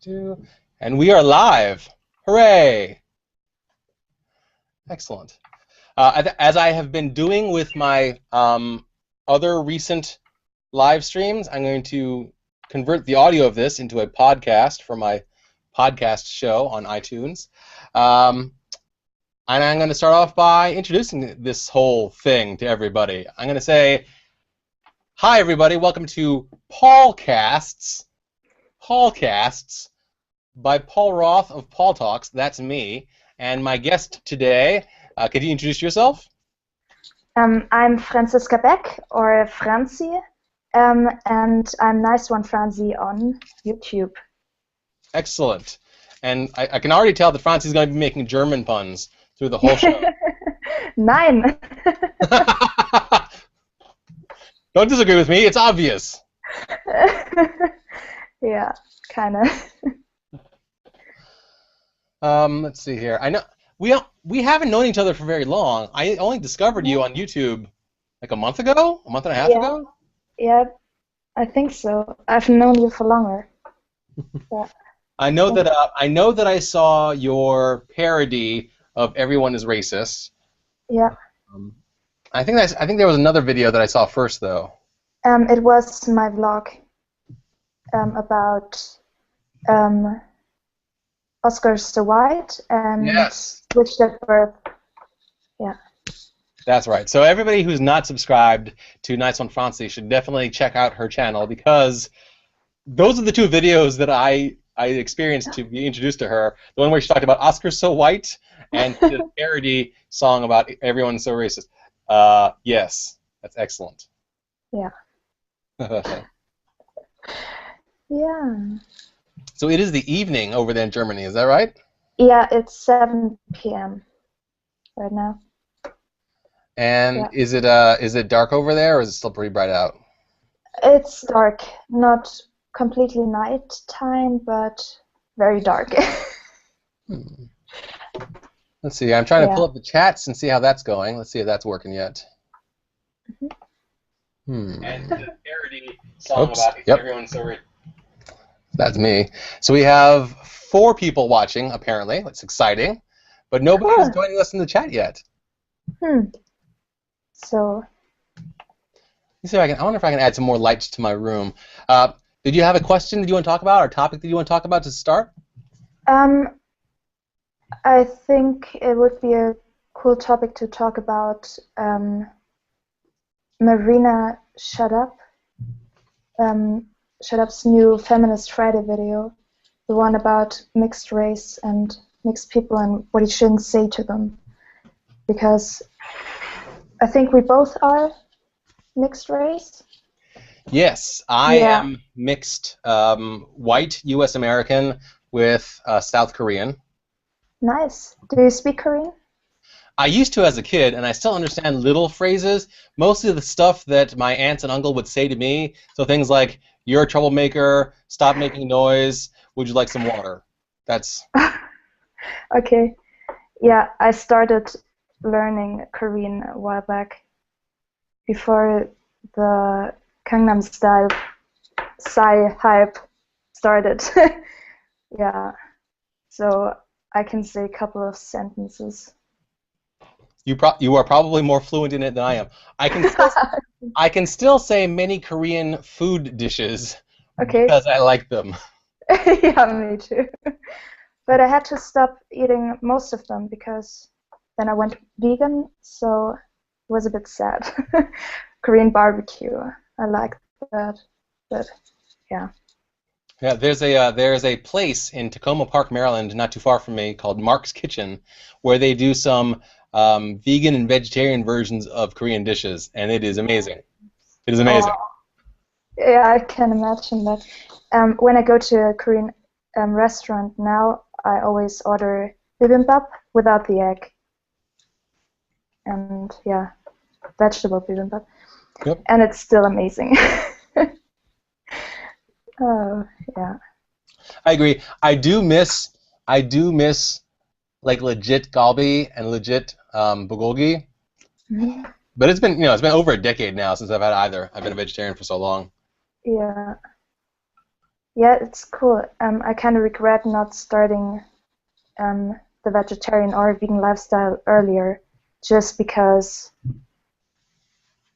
And we are live. Hooray! Excellent. As I have been doing with my other recent live streams, I'm going to convert the audio of this into a podcast for my podcast show on iTunes. And I'm going to start off by introducing this whole thing to everybody. I'm going to say, hi, everybody. Welcome to PaulTalks by Paul Roth of PaulTalks. That's me. And my guest today, could you introduce yourself? I'm Franziska Beck, or Fransi, and I'm niceonefransi on YouTube. Excellent. And I can already tell that Fransi's going to be making German puns through the whole show. Nein. Don't disagree with me. It's obvious. Yeah, kind of. Let's see here. I know we haven't known each other for very long. I only discovered you on YouTube like a month and a half ago. Yeah, I think so. I've known you for longer. Yeah. I know that I saw your parody of "Everyone Is Racist." Yeah. I think there was another video that I saw first, though. It was my vlog about Oscars the White and Switch That Birth. Yeah. That's right. So everybody who's not subscribed to niceonefransi should definitely check out her channel, because those are the two videos that I experienced to be introduced to her. The one where she talked about Oscars So White and the parody song about Everyone's So Racist. Yes, that's excellent. Yeah. Yeah. So it is the evening over there in Germany, is that right? Yeah, it's 7 p.m. right now. And is it dark over there, or is it still pretty bright out? It's dark, not completely night time, but very dark. Let's see. I'm trying to pull up the chats and see how that's going. Let's see if that's working yet. And the parody song about Everyone's So Racist. That's me. So we have 4 people watching, apparently. That's exciting. But nobody is joining us in the chat yet. So. Let's see if I wonder if I can add some more lights to my room. Did you have a question that you want to talk about, or a topic that you want to talk about to start? I think it would be a cool topic to talk about marinashutup. Shutup's new Feminist Friday video, the one about mixed race and mixed people and what you shouldn't say to them, because I think we both are mixed race. Yes, I am mixed, white U.S. American with South Korean. Nice. Do you speak Korean? I used to as a kid, and I still understand little phrases, mostly the stuff that my aunts and uncle would say to me. So things like, "You're a troublemaker, stop making noise, would you like some water?" That's... Okay. Yeah, I started learning Korean a while back, before the Gangnam Style Psy hype started. Yeah. So I can say a couple of sentences. You are probably more fluent in it than I am. I can still say many Korean food dishes because I like them. Yeah, me too. But I had to stop eating most of them because then I went vegan, so it was a bit sad. Korean barbecue, I like that, but yeah. Yeah, there's a place in Tacoma Park, Maryland, not too far from me, called Mark's Kitchen, where they do some vegan and vegetarian versions of Korean dishes, and it is amazing. It is amazing. Yeah, I can imagine that. When I go to a Korean restaurant now, I always order bibimbap without the egg. And yeah, vegetable bibimbap. Yep. And it's still amazing. Oh, yeah. I agree. I do miss like legit galbi and legit bulgogi. But it's been over a decade now since I've had either. I've been a vegetarian for so long. Yeah. Yeah, it's cool. I kind of regret not starting the vegetarian or vegan lifestyle earlier, just because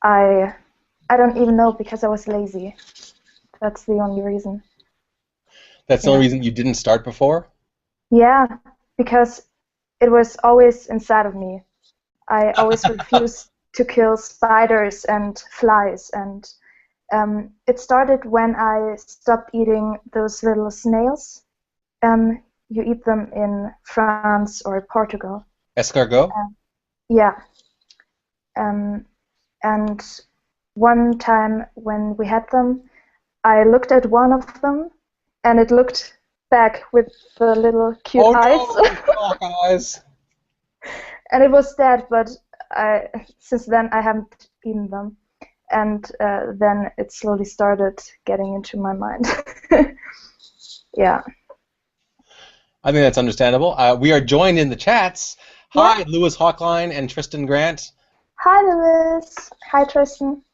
I don't even know, because I was lazy. That's the only reason. That's the only reason you didn't start before? Yeah, because it was always inside of me. I always refused to kill spiders and flies, and it started when I stopped eating those little snails. You eat them in France or Portugal. Escargot? Yeah. And one time when we had them, I looked at one of them, and it looked back with the little cute eyes. Oh, no, eyes. And it was dead, but since then I haven't eaten them. And then it slowly started getting into my mind. Yeah. I think that's understandable. We are joined in the chats. Yeah. Hi, Lewis Hawkline and Tristan Grant. Hi, Lewis. Hi, Tristan.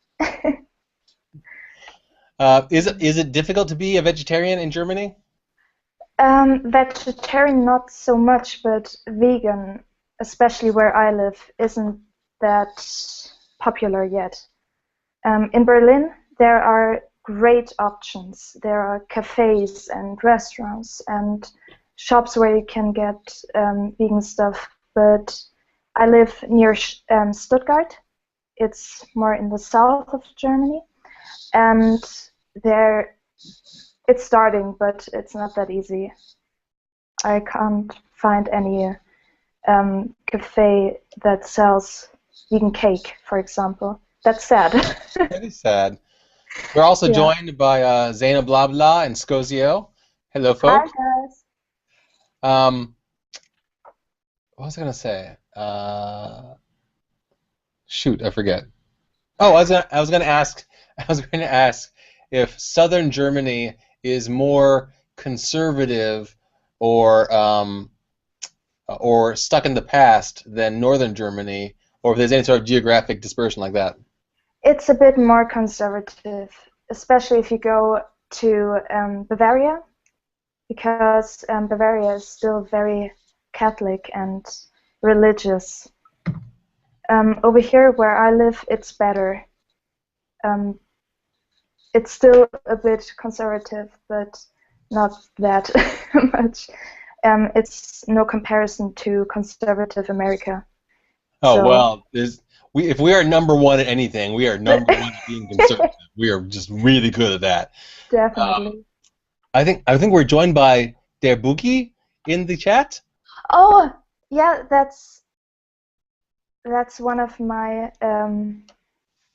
Is it difficult to be a vegetarian in Germany? Vegetarian, not so much, but vegan, especially where I live, isn't that popular yet. In Berlin, there are great options. There are cafes and restaurants and shops where you can get vegan stuff, but I live near Stuttgart. It's more in the south of Germany, and there it's starting, but it's not that easy. I can't find any cafe that sells vegan cake, for example. That's sad. That is sad. We're also joined by Zena Blabla and Scozio. Hello, folks. Hi, guys. What was I gonna say? Shoot, I forget. Oh, I was gonna ask if Southern Germany is more conservative or stuck in the past than Northern Germany, or if there's any sort of geographic dispersion like that. It's a bit more conservative, especially if you go to Bavaria, because Bavaria is still very Catholic and religious. Over here where I live, it's better. It's still a bit conservative, but not that much. It's no comparison to conservative America. Oh, so, well, if we are number one at anything, we are number one at being conservative. We are just really good at that. Definitely. I think we're joined by Der Boogie in the chat. Oh, yeah, that's one of my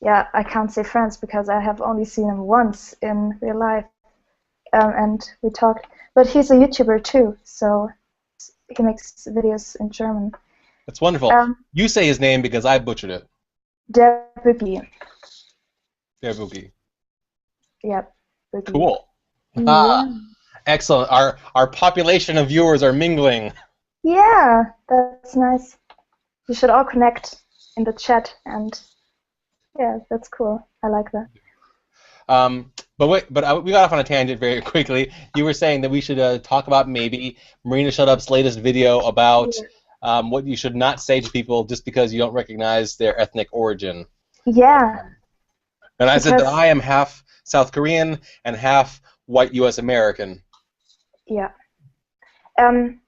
I can't say friends because I have only seen him once in real life, and we talked. But he's a YouTuber too, so he makes videos in German. That's wonderful. You say his name because I butchered it. Der Boogie. Der Boogie. Yep. Boogie. Cool. Yeah. Excellent. Our population of viewers are mingling. Yeah, that's nice. You should all connect in the chat, and yeah, that's cool. I like that. We got off on a tangent very quickly. You were saying that we should talk about maybe marinashutup's latest video about what you should not say to people just because you don't recognize their ethnic origin. Yeah. And I said that I am half South Korean and half white U.S. American. Yeah. I'm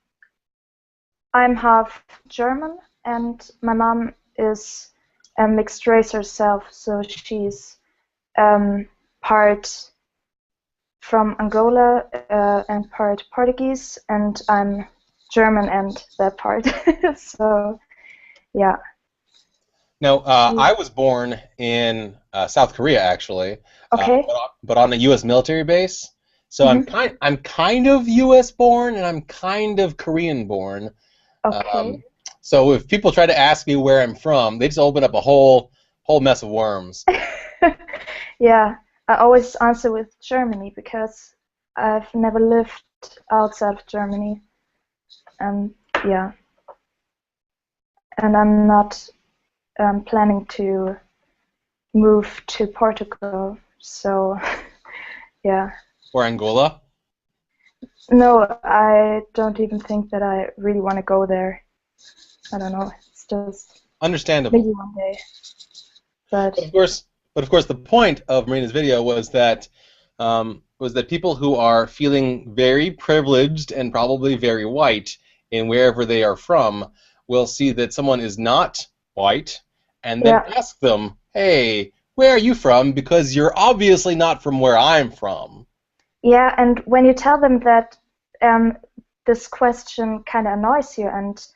half German, and my mom is a mixed race herself, so she's part from Angola and part Portuguese, and I'm German and that part. So, yeah. Now, I was born in South Korea, actually, Okay. but on a U.S. military base. So I'm kind of U.S. born and I'm kind of Korean born. Okay. So if people try to ask me where I'm from, they just open up a whole mess of worms. Yeah, I always answer with Germany because I've never lived outside of Germany. Yeah. And I'm not planning to move to Portugal, so yeah. Or Angola? No, I don't even think that I really want to go there. I don't know. It's just Understandable. maybe one day. But But of course, the point of Marina's video was that people who are feeling very privileged and probably very white in wherever they are from will see that someone is not white and then yeah, ask them, "Hey, where are you from? Because you're obviously not from where I'm from." yeah, and when you tell them that this question kind of annoys you and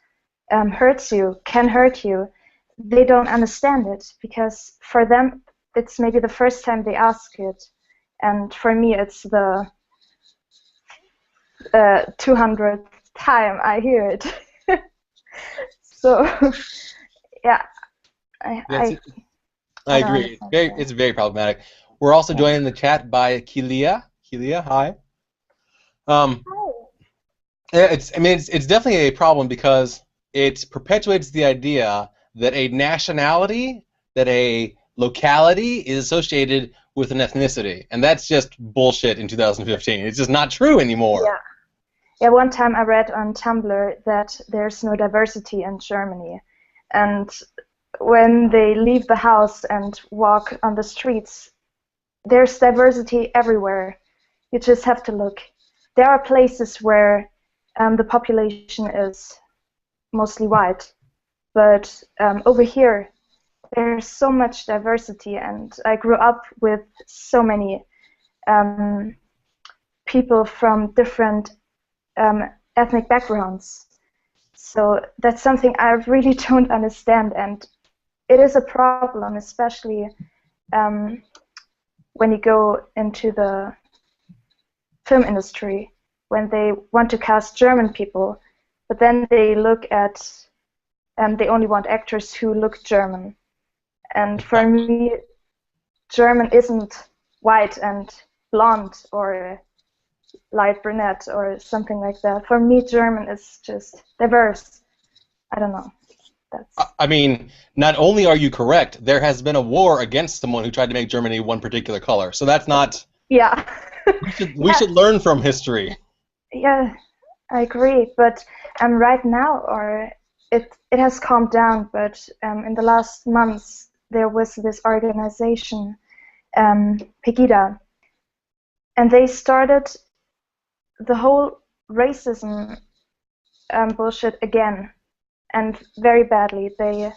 hurts you, can hurt you, they don't understand it because for them it's maybe the first time they ask it, and for me it's the 200th time I hear it. So yeah, Yes, I, I I don't agree. understand that. It's very problematic. We're also Yeah. joined in the chat by Kelia. Kelia, hi. Um, yeah, it's definitely a problem because it perpetuates the idea that a nationality, that a locality is associated with an ethnicity, and that's just bullshit in 2015. It's just not true anymore. Yeah. Yeah, one time I read on Tumblr that there's no diversity in Germany. And when they leave the house and walk on the streets, there's diversity everywhere. You just have to look. There are places where the population is mostly white, but over here there's so much diversity, and I grew up with so many people from different ethnic backgrounds. So that's something I really don't understand, and it is a problem, especially when you go into the film industry, when they want to cast German people, but then they look at, they only want actors who look German. And for me, German isn't white and blonde or light brunette or something like that. For me, German is just diverse. I don't know. I mean, not only are you correct, there has been a war against someone who tried to make Germany one particular color. So that's not. Yeah. We should learn from history. Yeah, I agree. But right now, or it has calmed down. But in the last months, there was this organization, Pegida, and they started the whole racism bullshit again, and very badly. They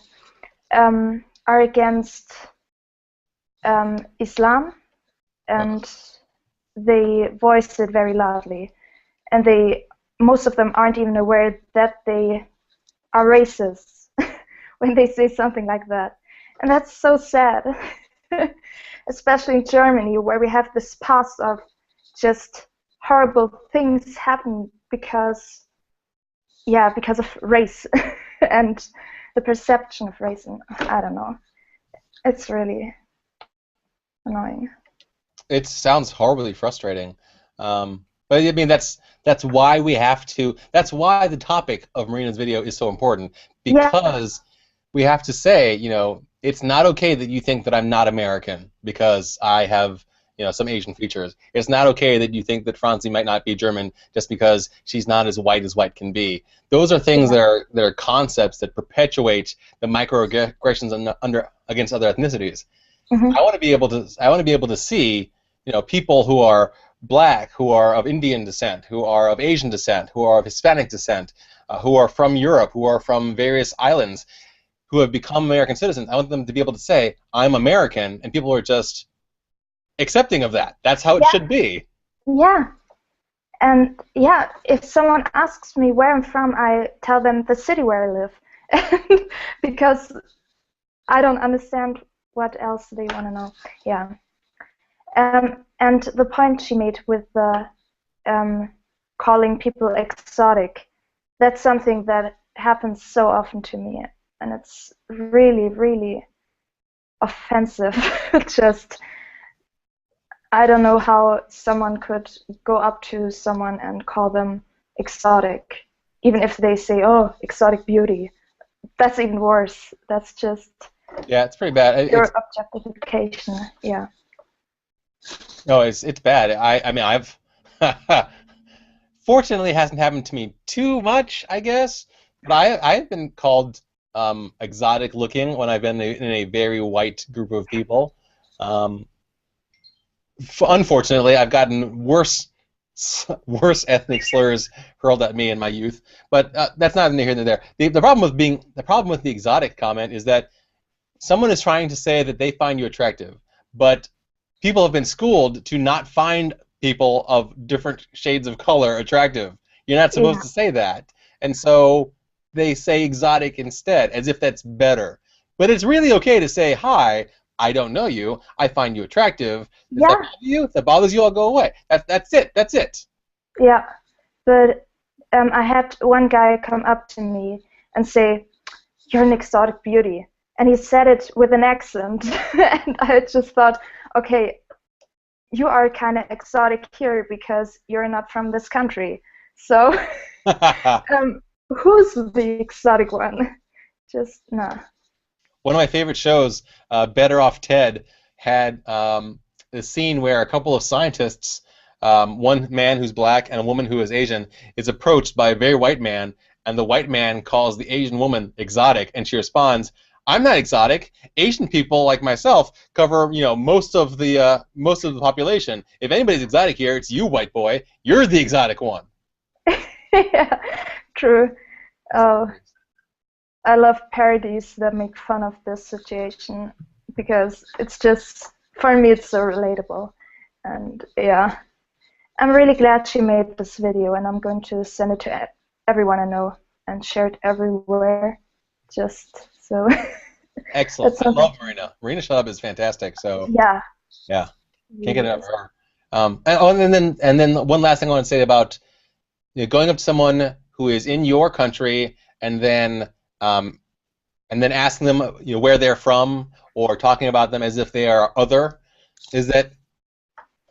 are against Islam, and they voiced it very loudly. And most of them aren't even aware that they are racist when they say something like that. And that's so sad, especially in Germany, where we have this past of just horrible things happen because of race and the perception of race. And I don't know. It's really annoying. It sounds horribly frustrating. But I mean, that's why we have to. That's why the topic of Marina's video is so important, because we have to say, it's not okay that you think that I'm not American because I have, some Asian features. It's not okay that you think that Fransi might not be German just because she's not as white can be. Those are things that are concepts that perpetuate the microaggressions against other ethnicities. Mm-hmm. I want to be able to see, people who are Black, who are of Indian descent, who are of Asian descent, who are of Hispanic descent, who are from Europe, who are from various islands, who have become American citizens. I want them to be able to say, I'm American, and people are just accepting of that. That's how it should be. Yeah. And if someone asks me where I'm from, I tell them the city where I live. Because I don't understand what else they want to know. Yeah. And the point she made with the calling people exotic, that's something that happens so often to me, and it's really, really offensive. Just, I don't know how someone could go up to someone and call them exotic, even if they say, "Oh, exotic beauty." That's even worse. That's just it's pretty bad. pure objectification. Yeah. No, it's bad. I mean, I've Fortunately, it hasn't happened to me too much, I guess. But I've been called exotic looking when I've been in a very white group of people. Um, Unfortunately, I've gotten worse ethnic slurs hurled at me in my youth. But that's not neither here nor there. The problem with the exotic comment is that someone is trying to say that they find you attractive, but people have been schooled to not find people of different shades of color attractive. You're not supposed to say that. And so they say exotic instead, as if that's better. But it's really okay to say, hi, I don't know you, I find you attractive. Does that bother you? If that bothers you, I'll go away. That's it. Yeah, but I had one guy come up to me and say, "You're an exotic beauty." And he said it with an accent. And I just thought, okay, you are kind of exotic here because you're not from this country. So who's the exotic one? Just, no. One of my favorite shows, Better Off Ted, had a scene where a couple of scientists, one man who's black and a woman who is Asian, is approached by a very white man, and the white man calls the Asian woman exotic, and she responds, "I'm not exotic. Asian people like myself cover, most of the population. If anybody's exotic here, it's you, white boy. You're the exotic one." Yeah, true. Oh, I love parodies that make fun of this situation because it's just, for me, it's so relatable. And yeah, I'm really glad she made this video, and I'm going to send it to everyone I know and share it everywhere. Just so. Excellent. I love Marina. Marinashutup is fantastic. So yeah, can't get enough of her. And then one last thing I want to say about going up to someone who is in your country and then asking them where they're from or talking about them as if they are other, is that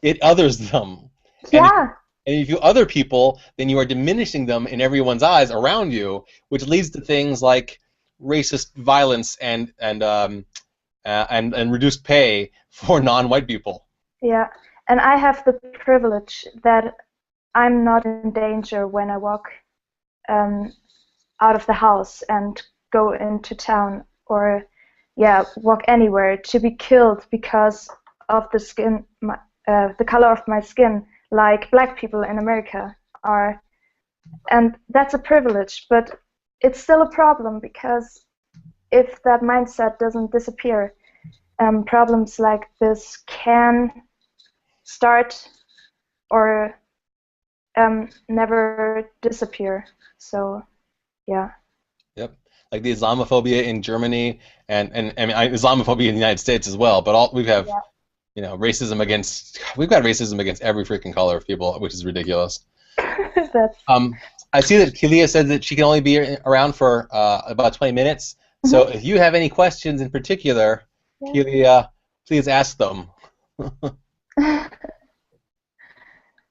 it others them. Yeah. And if you other people, then you are diminishing them in everyone's eyes around you, which leads to things like racist violence and reduced pay for non-white people. Yeah, and I have the privilege that I'm not in danger when I walk out of the house and go into town or walk anywhere to be killed because of the skin, the color of my skin, like black people in America are, and that's a privilege, but it's still a problem because if that mindset doesn't disappear, problems like this can start or never disappear. So, yeah. Yep, like the Islamophobia in Germany and I mean Islamophobia in the United States as well. But we have racism against every freaking color of people, which is ridiculous. That's... I see that Kelia said that she can only be around for about 20 minutes. So if you have any questions in particular, Kelia, please ask them.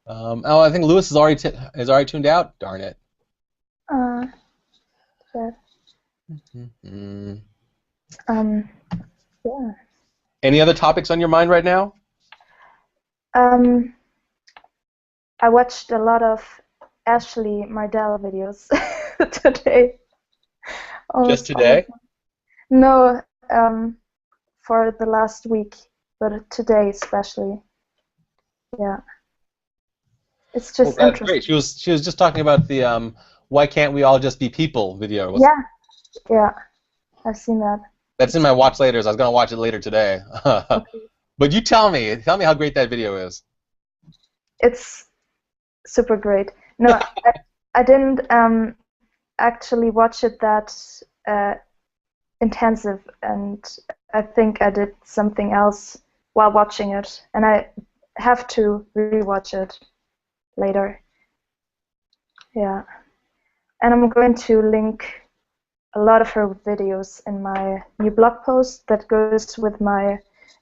I think Lewis is already tuned out. Darn it. Yeah. Any other topics on your mind right now? I watched a lot of Ashley Mardell videos today. Just today? No, for the last week, but today especially. Yeah. It's just interesting. Great. She was just talking about the "Why can't we all just be people" video. Yeah, I've seen that. That's in my watch laters. I was gonna watch it later today. Okay. But you tell me how great that video is. It's super great. No, I didn't actually watch it that intensive, and I think I did something else while watching it, and I have to rewatch it later. Yeah, and I'm going to link a lot of her videos in my new blog post that goes with my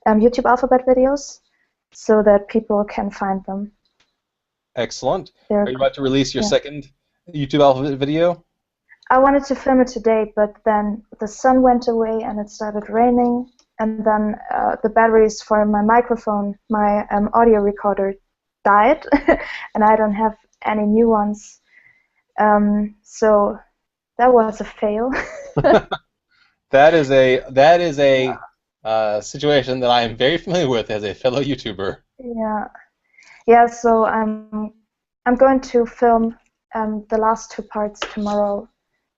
YouTube alphabet videos, so that people can find them. Excellent. Are you about to release your second YouTube alphabet video? I wanted to film it today, but then the sun went away and it started raining, and then the batteries for my microphone, my audio recorder, died, and I don't have any new ones. So that was a fail. That is a situation that I am very familiar with as a fellow YouTuber. Yeah, yeah. So I'm going to film the last 2 parts tomorrow,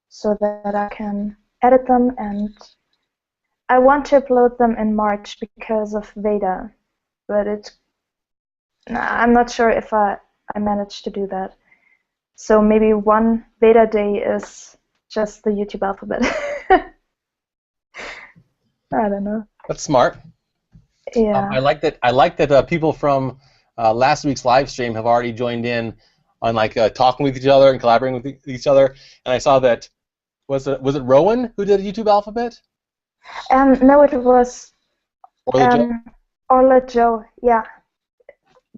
so that I can edit them, and I want to upload them in March because of Veda, but I'm not sure if I managed to do that. So maybe one Veda day is just the YouTube alphabet. I don't know. That's smart. Yeah. I like that. I like that people from last week's live stream have already joined in on like talking with each other and collaborating with each other. And I saw that was it Rowan who did a YouTube alphabet? No, it was Orla Joe? Orla Joe. Yeah.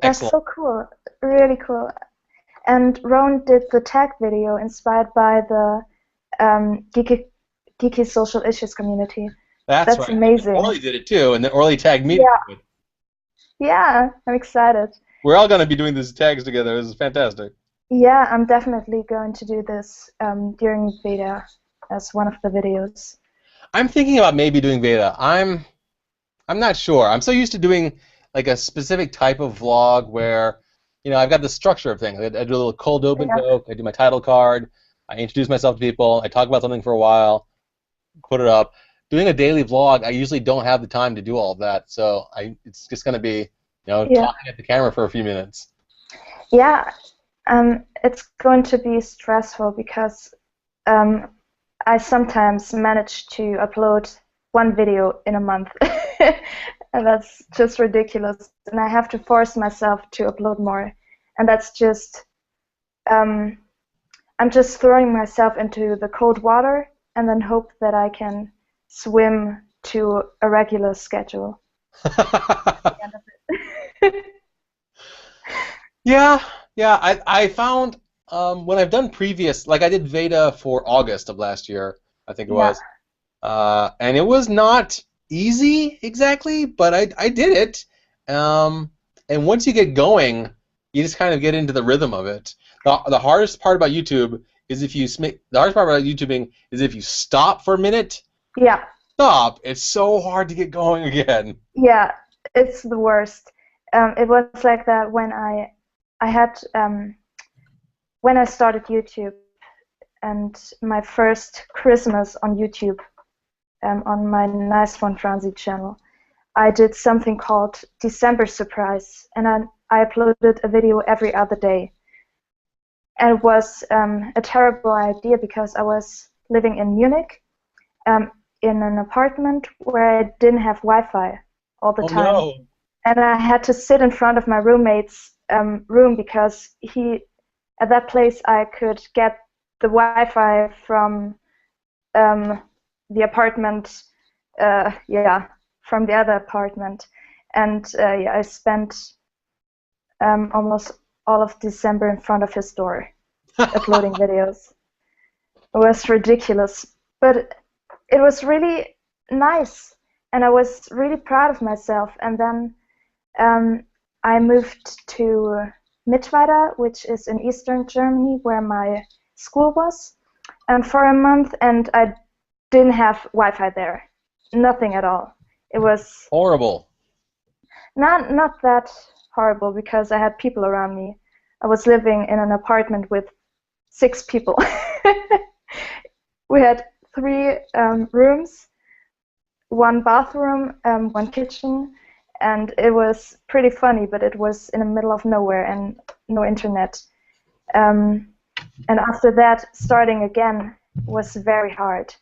That's Excellent. so cool. Really cool. And Rowan did the tag video inspired by the geeky social issues community. That's right. amazing. Orly did it too, and then Orly tagged me. Yeah. Yeah, I'm excited. We're all going to be doing these tags together. This is fantastic. Yeah, I'm definitely going to do this during Veda as one of the videos. I'm thinking about maybe doing Veda. I'm not sure. I'm so used to doing like a specific type of vlog where, you know, I've got the structure of things. I do a little cold open joke. I do my title card. I introduce myself to people. I talk about something for a while, put it up. Doing a daily vlog, I usually don't have the time to do all of that. So it's just going to be, you know, talking at the camera for a few minutes. Yeah, it's going to be stressful because I sometimes manage to upload one video in a month, and that's just ridiculous. And I have to force myself to upload more, and that's just I'm just throwing myself into the cold water and then hope that I can swim to a regular schedule. Yeah. I found when I've done previous, like I did Veda for August of last year, I think it was, and it was not easy exactly, but I did it. And once you get going, you just kind of get into the rhythm of it. The hardest part about YouTube is the hardest part about YouTubing is if you stop for a minute. Yeah. Stop. It's so hard to get going again. Yeah, it's the worst. It was like that when I had when I started YouTube, and my first Christmas on YouTube, on my niceonefransi channel, I did something called December Surprise, and I uploaded a video every other day. And it was a terrible idea because I was living in Munich, in an apartment where I didn't have Wi-Fi all the time. No. And I had to sit in front of my roommate's room because at that place I could get the Wi-Fi from the apartment, from the other apartment. And I spent almost all of December in front of his door uploading videos. It was ridiculous, but it was really nice, and I was really proud of myself. And then I moved to Mittweida, which is in eastern Germany, where my school was, for a month, and I didn't have Wi-Fi there, nothing at all. It was horrible. Not that horrible because I had people around me. I was living in an apartment with 6 people. We had 3 rooms, 1 bathroom, 1 kitchen, and it was pretty funny, but it was in the middle of nowhere and no internet. And after that, starting again was very hard.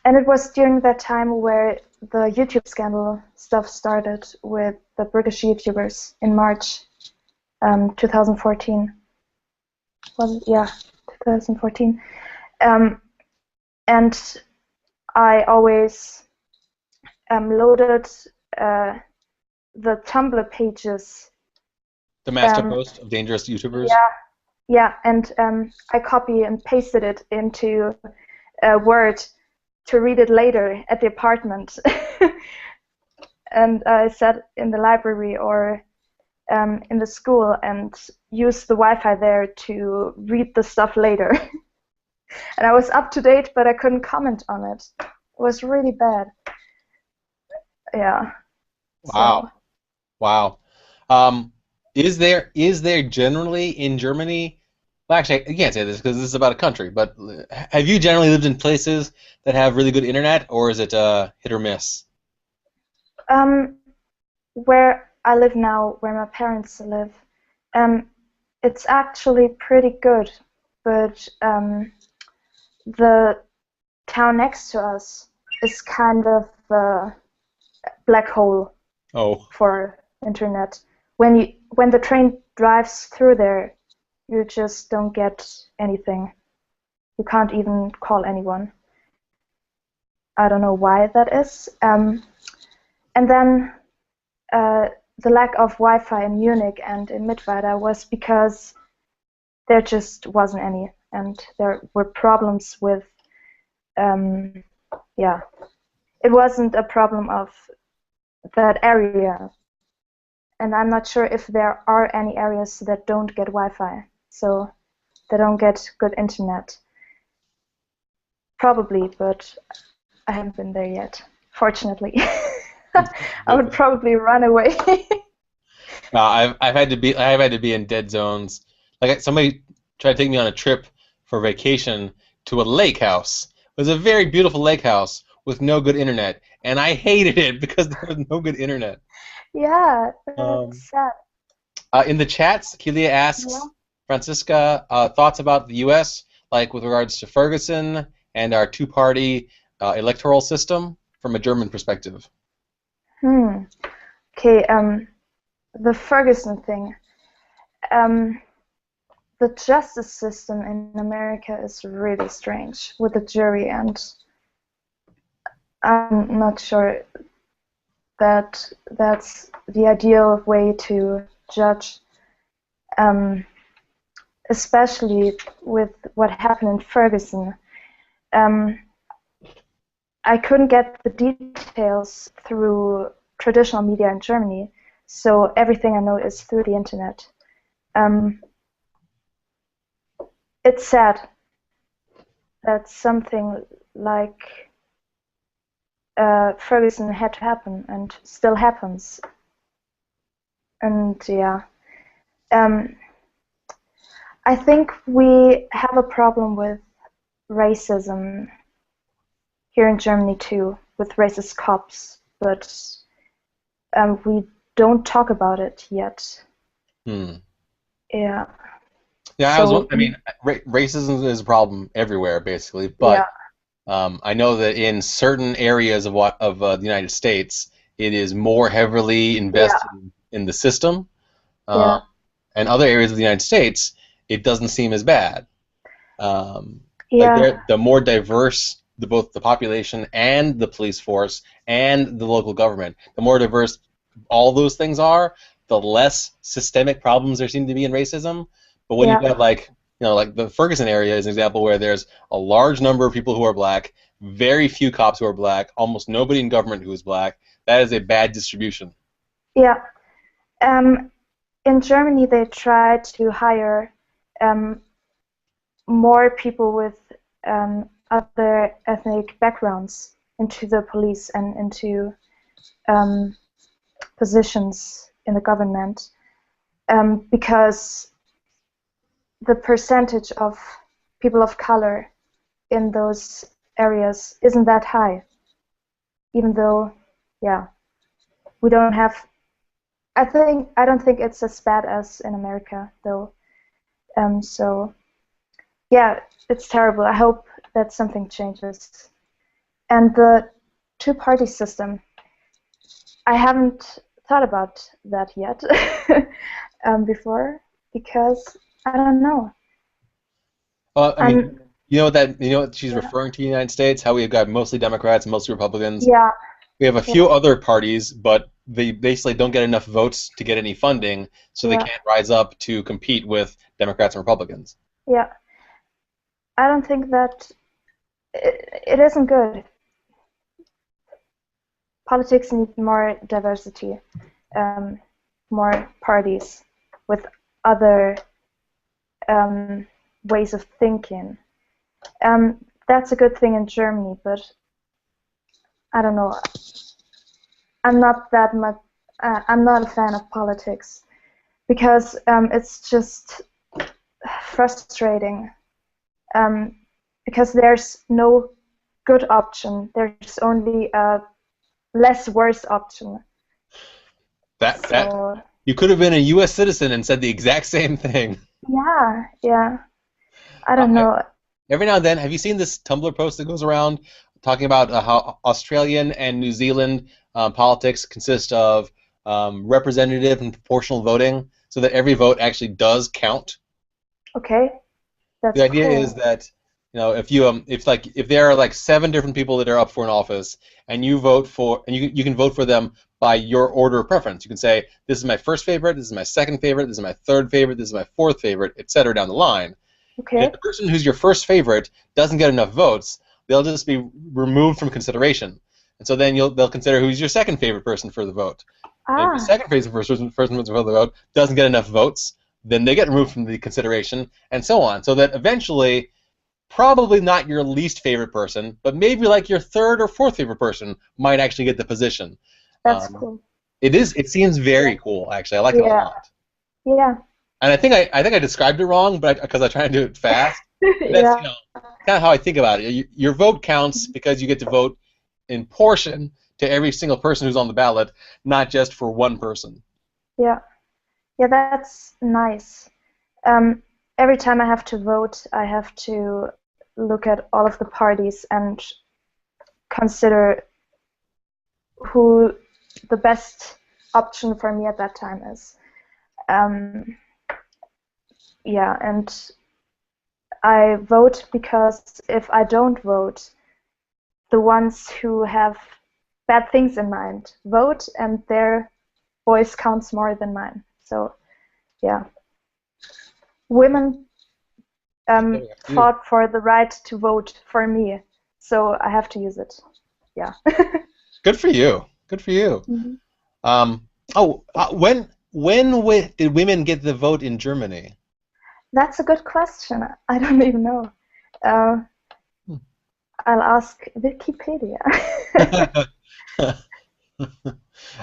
And it was during that time where the YouTube scandal stuff started with the British YouTubers in March 2014. Was it? Yeah, 2014. And I always loaded the Tumblr pages. The master post of dangerous YouTubers? Yeah, and I copy and pasted it into Word to read it later at the apartment. And I sat in the library or in the school and use the Wi-Fi there to read the stuff later. And I was up to date, but I couldn't comment on it. It was really bad. Yeah. Wow. So, Wow. Is there generally in Germany? Well, actually, I can't say this because this is about a country. But have you generally lived in places that have really good internet, or is it hit or miss? where I live now, where my parents live, it's actually pretty good, but the town next to us is kind of a black hole Oh. for internet. When the train drives through there, you just don't get anything. You can't even call anyone. I don't know why that is. And then the lack of Wi-Fi in Munich and in Mittweida was because there just wasn't any, and there were problems with, yeah, it wasn't a problem of that area, and I'm not sure if there are any areas that don't get Wi-Fi, so they don't get good internet. Probably, but I haven't been there yet, fortunately. I would probably run away. I've had to be in dead zones. Like somebody tried to take me on a trip for vacation to a lake house. It was a very beautiful lake house with no good internet, and I hated it because there was no good internet. Yeah, Um, that's sad. in the chats, Kelia asks, Yeah. Francisca, thoughts about the U.S., like with regards to Ferguson and our two-party electoral system from a German perspective. Okay, the Ferguson thing. The justice system in America is really strange with the jury, and I'm not sure that that's the ideal way to judge, especially with what happened in Ferguson. I couldn't get the details through traditional media in Germany, so everything I know is through the internet. It's sad that something like Ferguson had to happen and still happens. And yeah, I think we have a problem with racism here in Germany too, with racist cops, but we don't talk about it yet. Yeah. Yeah, So, I mean, racism is a problem everywhere, basically. But I know that in certain areas of the United States, it is more heavily invested in the system. yeah, And other areas of the United States, it doesn't seem as bad. yeah, The more diverse both the population and the police force and the local government, the more diverse all those things are, the less systemic problems there seem to be in racism. But when you have like the Ferguson area is an example where there's a large number of people who are black, very few cops who are black, almost nobody in government who is black. That is a bad distribution. yeah. In Germany, they try to hire more people with other ethnic backgrounds into the police and into positions in the government, because the percentage of people of color in those areas isn't that high, even though, we don't have. I don't think it's as bad as in America, though. So, yeah, it's terrible. I hope that something changes. And the two-party system, I haven't thought about that yet before, because I don't know. Well, I mean, you know what she's referring to the United States, how we've got mostly Democrats and mostly Republicans. Yeah. We have a few other parties, but they basically don't get enough votes to get any funding, so they can't rise up to compete with Democrats and Republicans. Yeah. I don't think that it isn't good. Politics need more diversity, more parties with other ways of thinking. That's a good thing in Germany, but I don't know. I'm not that much. I'm not a fan of politics because it's just frustrating. Because there's no good option. There's only a less worse option. That you could have been a U.S. citizen and said the exact same thing. Yeah. I don't know. Every now and then, have you seen this Tumblr post that goes around talking about how Australian and New Zealand politics consist of representative and proportional voting, so that every vote actually does count? Okay, that's the idea cool. is that if there are like 7 different people that are up for an office, and you vote for, and you can vote for them by your order of preference. You can say, this is my first favorite, this is my second favorite, this is my third favorite, this is my fourth favorite, etc. down the line. Okay. And if the person who's your first favorite doesn't get enough votes, they'll just be removed from consideration. And so then they'll consider who's your second favorite person for the vote. And if the second favorite person for the vote doesn't get enough votes, then they get removed from the consideration, and so on. So that eventually, probably not your least favorite person, but maybe like your third or fourth favorite person might actually get the position. That's cool. It seems very cool, actually. I like it a lot. Yeah. And I think I described it wrong, but because I try to do it fast. That's kind of how I think about it. Your vote counts because you get to vote in portion to every single person who's on the ballot, not just for one person. Yeah, that's nice. Every time I have to vote, I have to look at all of the parties and consider who the best option for me at that time is. Yeah, and I vote because if I don't vote, the ones who have bad things in mind vote, and their voice counts more than mine. So, yeah. Women fought for the right to vote for me, so I have to use it. Yeah. Good for you. Good for you. Mm-hmm. When did women get the vote in Germany? That's a good question. I don't even know. I'll ask Wikipedia.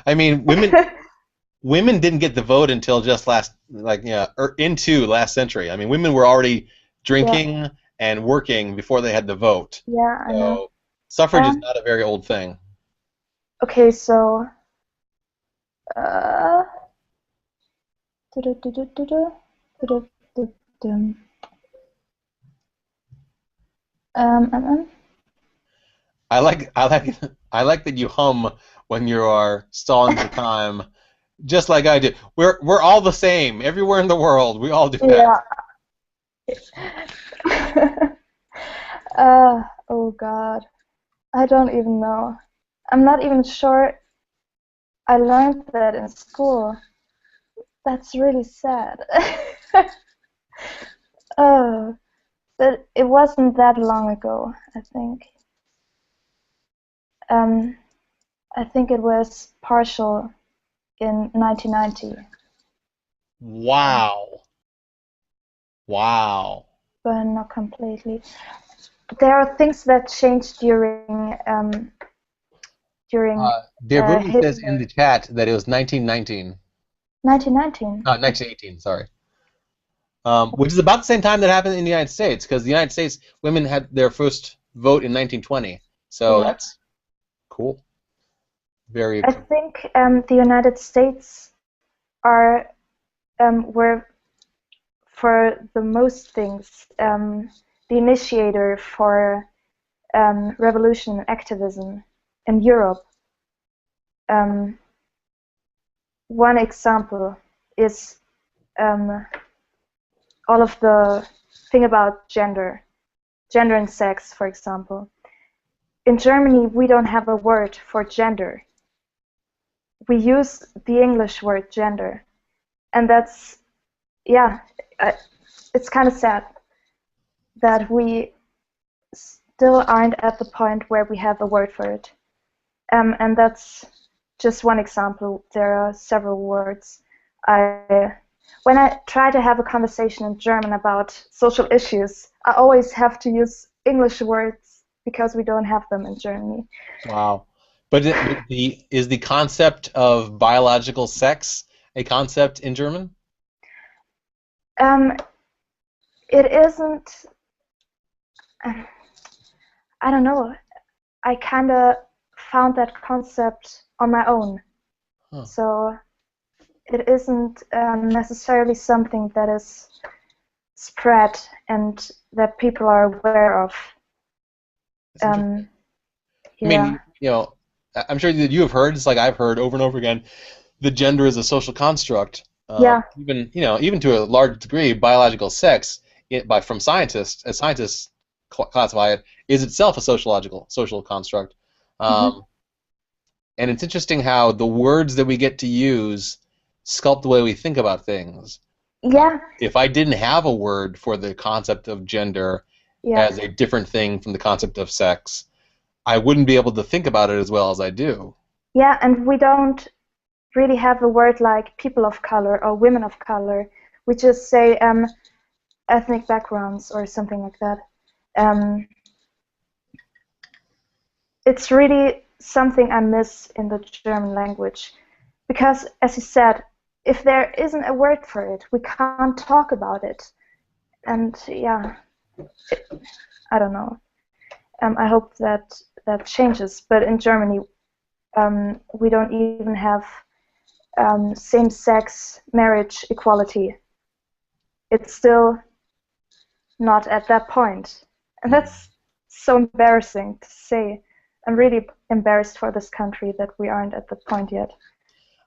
I mean, women didn't get the vote until just into last century. I mean, women were already drinking and working before they had the vote. Yeah, I know. So suffrage is not a very old thing. Okay, so I like that you hum when you are stalling for time, just like I do. We're all the same everywhere in the world. We all do that. Yeah. Oh God, I don't even know. I'm not even sure I learned that in school. That's really sad. Oh, but it wasn't that long ago, I think. I think it was partial in 1990. Wow. But not completely. There are things that changed during Dear Brogan says in the chat that it was 1919. 1919. 1918. Sorry. Which is about the same time that happened in the United States, because the United States women had their first vote in 1920. So that's cool. Very cool. I think the United States were, for the most things, the initiator for revolution and activism in Europe. One example is all of the thing about gender and sex, for example. In Germany, we don't have a word for gender. We use the English word gender, and that's, it's kind of sad that we still aren't at the point where we have a word for it. And that's just one example. There are several words I when I try to have a conversation in German about social issues, I always have to use English words because we don't have them in Germany. Wow. But is the concept of biological sex a concept in German? It isn't. I don't know. I kind of found that concept on my own. Huh. So it isn't necessarily something that is spread and that people are aware of. I Yeah. mean, I'm sure that you have heard, it's like I've heard over and over again, the gender is a social construct. Yeah. Even to a large degree, biological sex, from scientists, as scientists classify it, is itself a social construct. And it's interesting how the words that we get to use sculpt the way we think about things. Yeah. If I didn't have a word for the concept of gender as a different thing from the concept of sex, I wouldn't be able to think about it as well as I do. Yeah, and we don't really have a word like people of color or women of color. We just say ethnic backgrounds or something like that. It's really something I miss in the German language because, as you said, if there isn't a word for it, we can't talk about it. And yeah, I don't know. I hope that changes. But in Germany, we don't even have same-sex marriage equality. It's still not at that point. And that's so embarrassing to say. I'm really embarrassed for this country that we aren't at that point yet.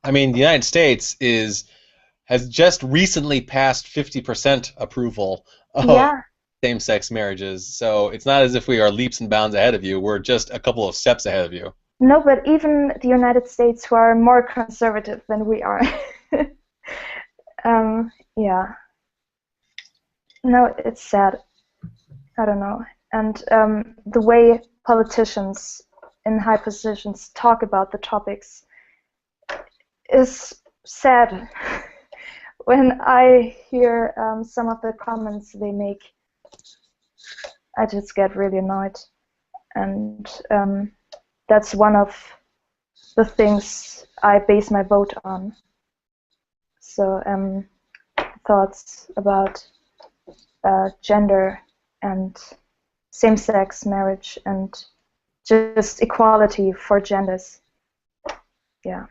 I mean, the United States has just recently passed 50% approval of same-sex marriages, so it's not as if we are leaps and bounds ahead of you. We're just a couple of steps ahead of you. No, but even the United States, who are more conservative than we are. Yeah. No, it's sad. I don't know. And the way politicians in high positions talk about the topics is sad. When I hear some of the comments they make, I just get really annoyed. And that's one of the things I base my vote on. So thoughts about gender and same-sex marriage and just equality for genders. Yeah.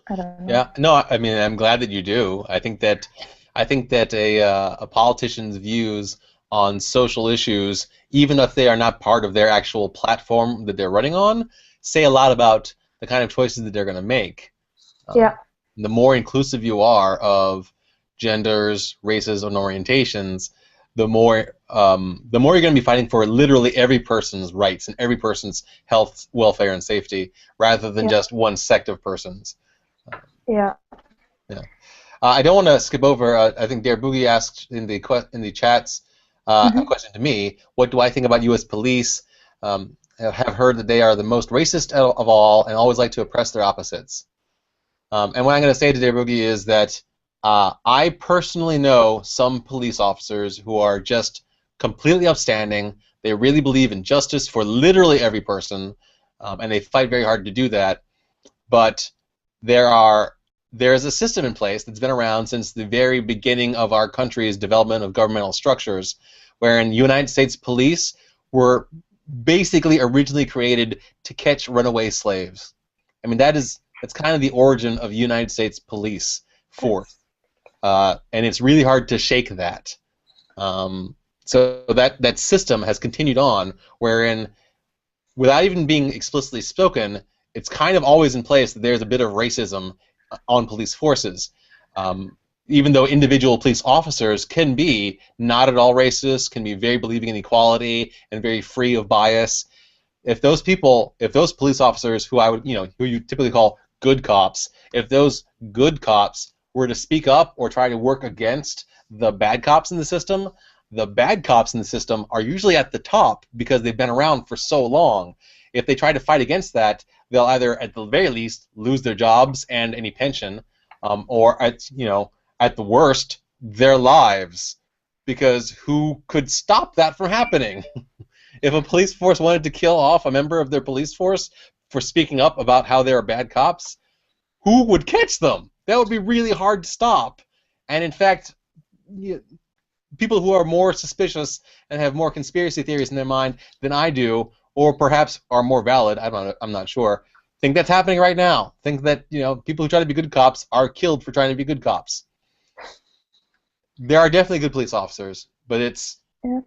I don't know. Yeah, no, I mean, I'm glad that you do. I think that a politician's views on social issues, even if they are not part of their actual platform that they're running on, say a lot about the kind of choices that they're going to make. Yeah. The more inclusive you are of genders, races, and orientations, the more you're going to be fighting for literally every person's rights and every person's health, welfare, and safety, rather than just one sect of persons. Yeah. Yeah. I don't want to skip over. I think Dare Boogie asked in the chats a question to me. What do I think about U.S. police? I have heard that they are the most racist of all and always like to oppress their opposites. And what I'm going to say to Dare Boogie is that I personally know some police officers who are just completely upstanding. They really believe in justice for literally every person, and they fight very hard to do that. But there's a system in place that's been around since the very beginning of our country's development of governmental structures, wherein United States police were basically originally created to catch runaway slaves. I mean, that's kind of the origin of United States police force, and it's really hard to shake that. So that system has continued on, wherein, without even being explicitly spoken, it's kind of always in place that there's a bit of racism on police forces. Even though individual police officers can be not at all racist, can be very believing in equality and very free of bias, if those police officers who who you typically call good cops, if those good cops were to speak up or try to work against the bad cops in the system are usually at the top because they've been around for so long. If they try to fight against that, they'll either, at the very least, lose their jobs and any pension, or at the worst, their lives. Because who could stop that from happening? If a police force wanted to kill off a member of their police force for speaking up about how they are bad cops, who would catch them? That would be really hard to stop. And in fact, people who are more suspicious and have more conspiracy theories in their mind than I do, or perhaps are more valid, I'm not sure, think that's happening right now. Think that people who try to be good cops are killed for trying to be good cops. There are definitely good police officers, but it's and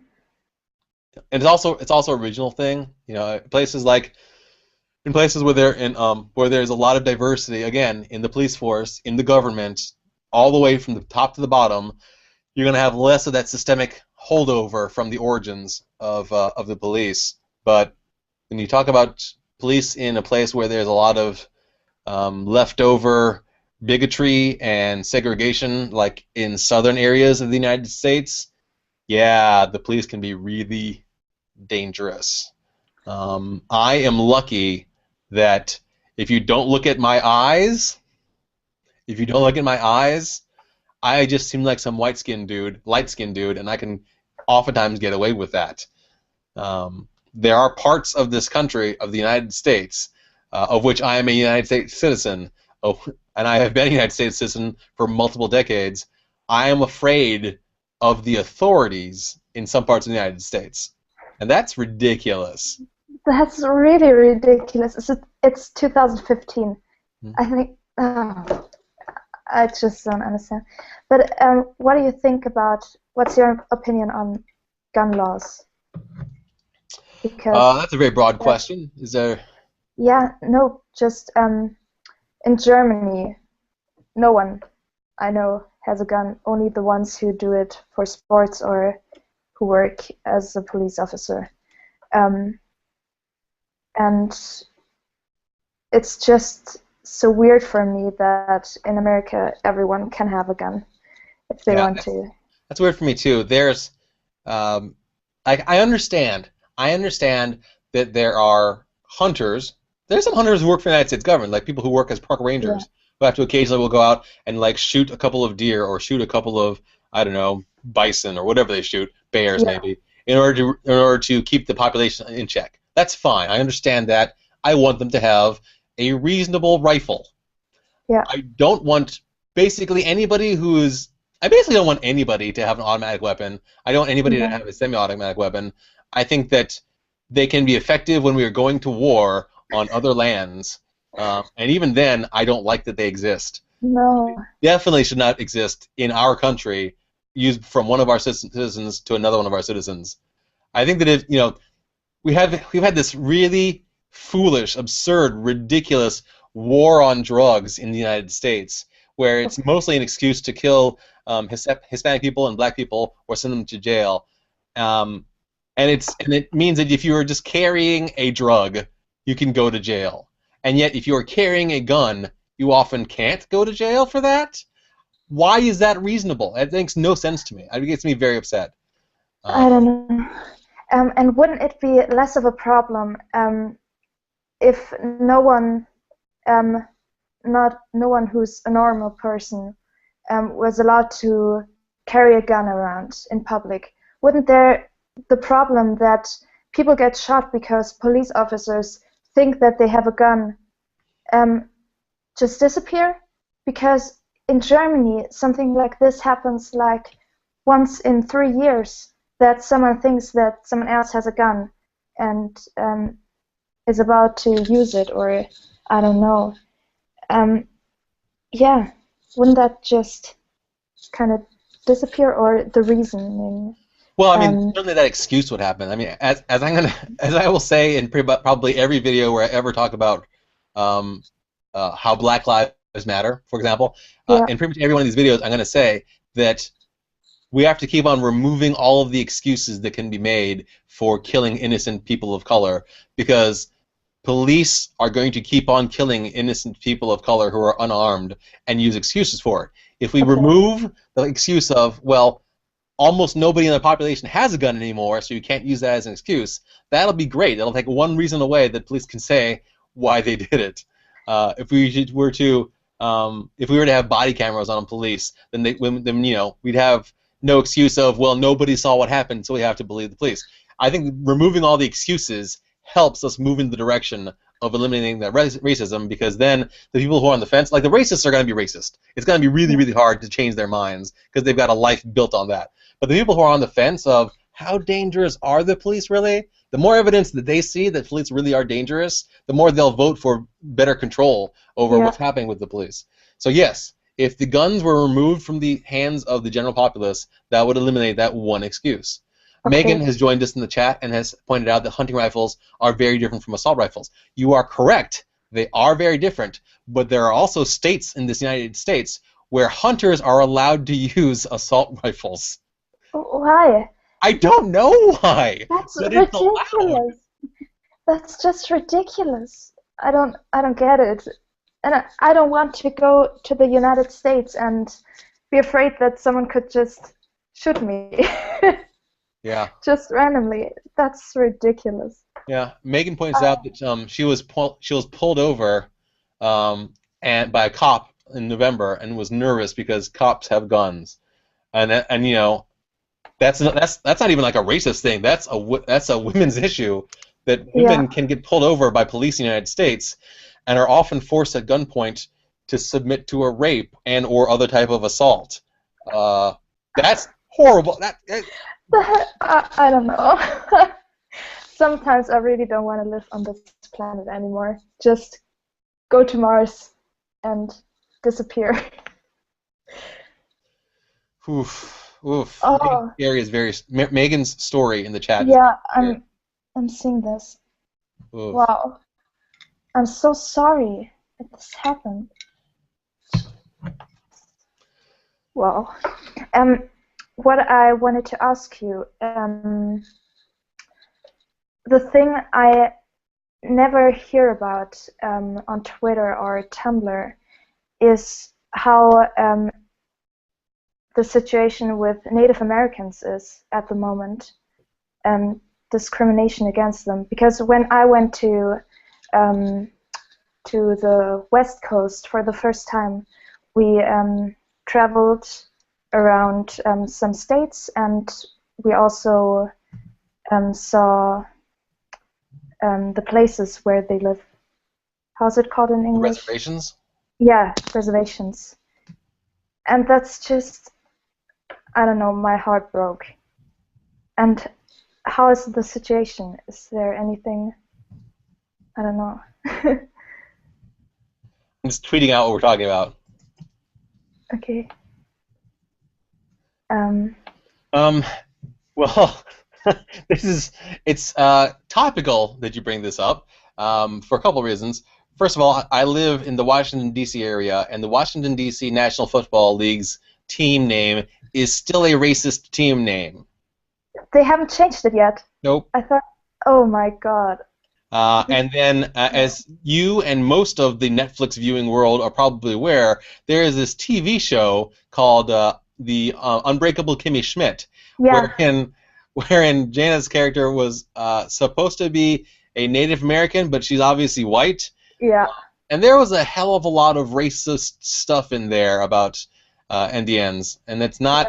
it's also a regional thing. Places like in places where where there's a lot of diversity, again, in the police force, in the government, all the way from the top to the bottom, you're going to have less of that systemic holdover from the origins of the police. But when you talk about police in a place where there's a lot of leftover bigotry and segregation, like in southern areas of the United States, yeah, the police can be really dangerous. I am lucky that if you don't look at my eyes, I just seem like some light-skinned dude, and I can oftentimes get away with that. There are parts of this country, of the United States, of which I am a United States citizen, and I have been a United States citizen for multiple decades. I am afraid of the authorities in some parts of the United States, and that's ridiculous. That's really ridiculous. It's 2015. I think. I just don't understand. But what do you think about? What's your opinion on gun laws? Because that's a very broad question. Is there? Yeah, no, just in Germany, no one I know has a gun. Only the ones who do it for sports or who work as a police officer. And it's just so weird for me that in America everyone can have a gun if they want to. That's weird for me too. There's, I understand that there are hunters. There's some hunters who work for the United States government, like people who work as park rangers, who have to occasionally will go out and like shoot a couple of deer or shoot a couple of, I don't know, bison or whatever they shoot, bears maybe, in order to keep the population in check. That's fine. I understand that. I want them to have a reasonable rifle. Yeah. I don't want basically anybody who's. I basically don't want anybody to have an automatic weapon. I don't want anybody to have a semi-automatic weapon. I think that they can be effective when we are going to war on other lands, and even then, I don't like that they exist. No. They definitely should not exist in our country, used from one of our citizens to another one of our citizens. I think that if we've had this really foolish, absurd, ridiculous war on drugs in the United States, where it's mostly an excuse to kill Hispanic people and Black people or send them to jail, and it means that if you are just carrying a drug, you can go to jail, and yet if you are carrying a gun, you often can't go to jail for that. Why is that reasonable? It makes no sense to me. It gets me very upset. I don't know. And wouldn't it be less of a problem if no one who's a normal person was allowed to carry a gun around in public? Wouldn't there the problem that people get shot because police officers think that they have a gun just disappear? Because in Germany something like this happens like once in 3 years, that someone thinks that someone else has a gun and is about to use it, or I don't know. Yeah, wouldn't that just kind of disappear, or the reasoning? Well, I mean, certainly that excuse would happen. I mean, as I will say in probably every video where I ever talk about how Black Lives Matter, for example, in pretty much every one of these videos, I'm going to say that we have to keep on removing all of the excuses that can be made for killing innocent people of color, because police are going to keep on killing innocent people of color who are unarmed and use excuses for it. If we remove the excuse of, well, almost nobody in the population has a gun anymore, so you can't use that as an excuse, that'll be great. It'll take one reason away that police can say why they did it. If we were to if we were to have body cameras on police, then we'd have no excuse of, well, nobody saw what happened, so we have to believe the police. I think removing all the excuses helps us move in the direction of eliminating that racism, because then the people who are on the fence, like the racists are going to be racist. It's going to be really, really hard to change their minds because they've got a life built on that. But the people who are on the fence of how dangerous are the police really, the more evidence that they see that police really are dangerous, the more they'll vote for better control over what's happening with the police. So yes, if the guns were removed from the hands of the general populace, that would eliminate that one excuse. Okay. Megan has joined us in the chat and has pointed out that hunting rifles are very different from assault rifles. You are correct. They are very different, but there are also states in this United States where hunters are allowed to use assault rifles. Why? I don't know why. That's ridiculous. That's just ridiculous. I don't get it. And I don't want to go to the United States and be afraid that someone could just shoot me. Yeah. Just randomly. That's ridiculous. Yeah. Megan points out that she was pulled over and by a cop in November and was nervous because cops have guns, and you know, that's not even like a racist thing. That's a women's issue, that women can get pulled over by police in the United States and are often forced at gunpoint to submit to a rape and or other type of assault. That's horrible. I don't know. Sometimes I really don't want to live on this planet anymore. Just go to Mars and disappear. Oof. Oof. Oh. Megan's story in the chat. Yeah, I'm seeing this. Oof. Wow. I'm so sorry that this happened. Wow. What I wanted to ask you, the thing I never hear about on Twitter or Tumblr is how the situation with Native Americans is at the moment, discrimination against them. Because when I went to the West Coast for the first time, we traveled around some states, and we also saw the places where they live. How's it called in English? Reservations? Yeah, reservations. And that's just, I don't know, my heart broke. And how is the situation? Is there anything, I don't know. I'm just tweeting out what we're talking about. Okay. Well, it's topical that you bring this up for a couple of reasons. First of all, I live in the Washington, D.C. area, and the Washington, D.C. National Football League's team name is still a racist team name. They haven't changed it yet. Nope. I thought, oh my god. And then, as you and most of the Netflix viewing world are probably aware, there is this TV show called The Unbreakable Kimmy Schmidt, wherein Jana's character was supposed to be a Native American, but she's obviously white. Yeah. And there was a hell of a lot of racist stuff in there about Indians, and it's not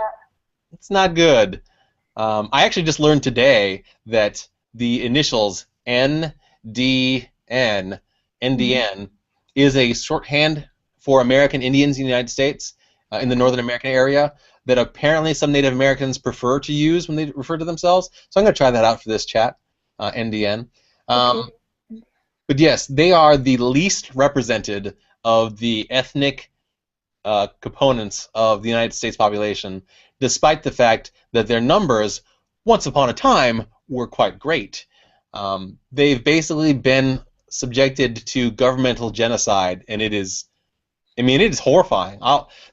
good. I actually just learned today that the initials NDN is a shorthand for American Indians in the United States, in the Northern American area, that apparently some Native Americans prefer to use when they refer to themselves. So I'm going to try that out for this chat, NDN. Okay. But yes, they are the least represented of the ethnic components of the United States population, despite the fact that their numbers, once upon a time, were quite great. They've basically been subjected to governmental genocide, and it is horrifying.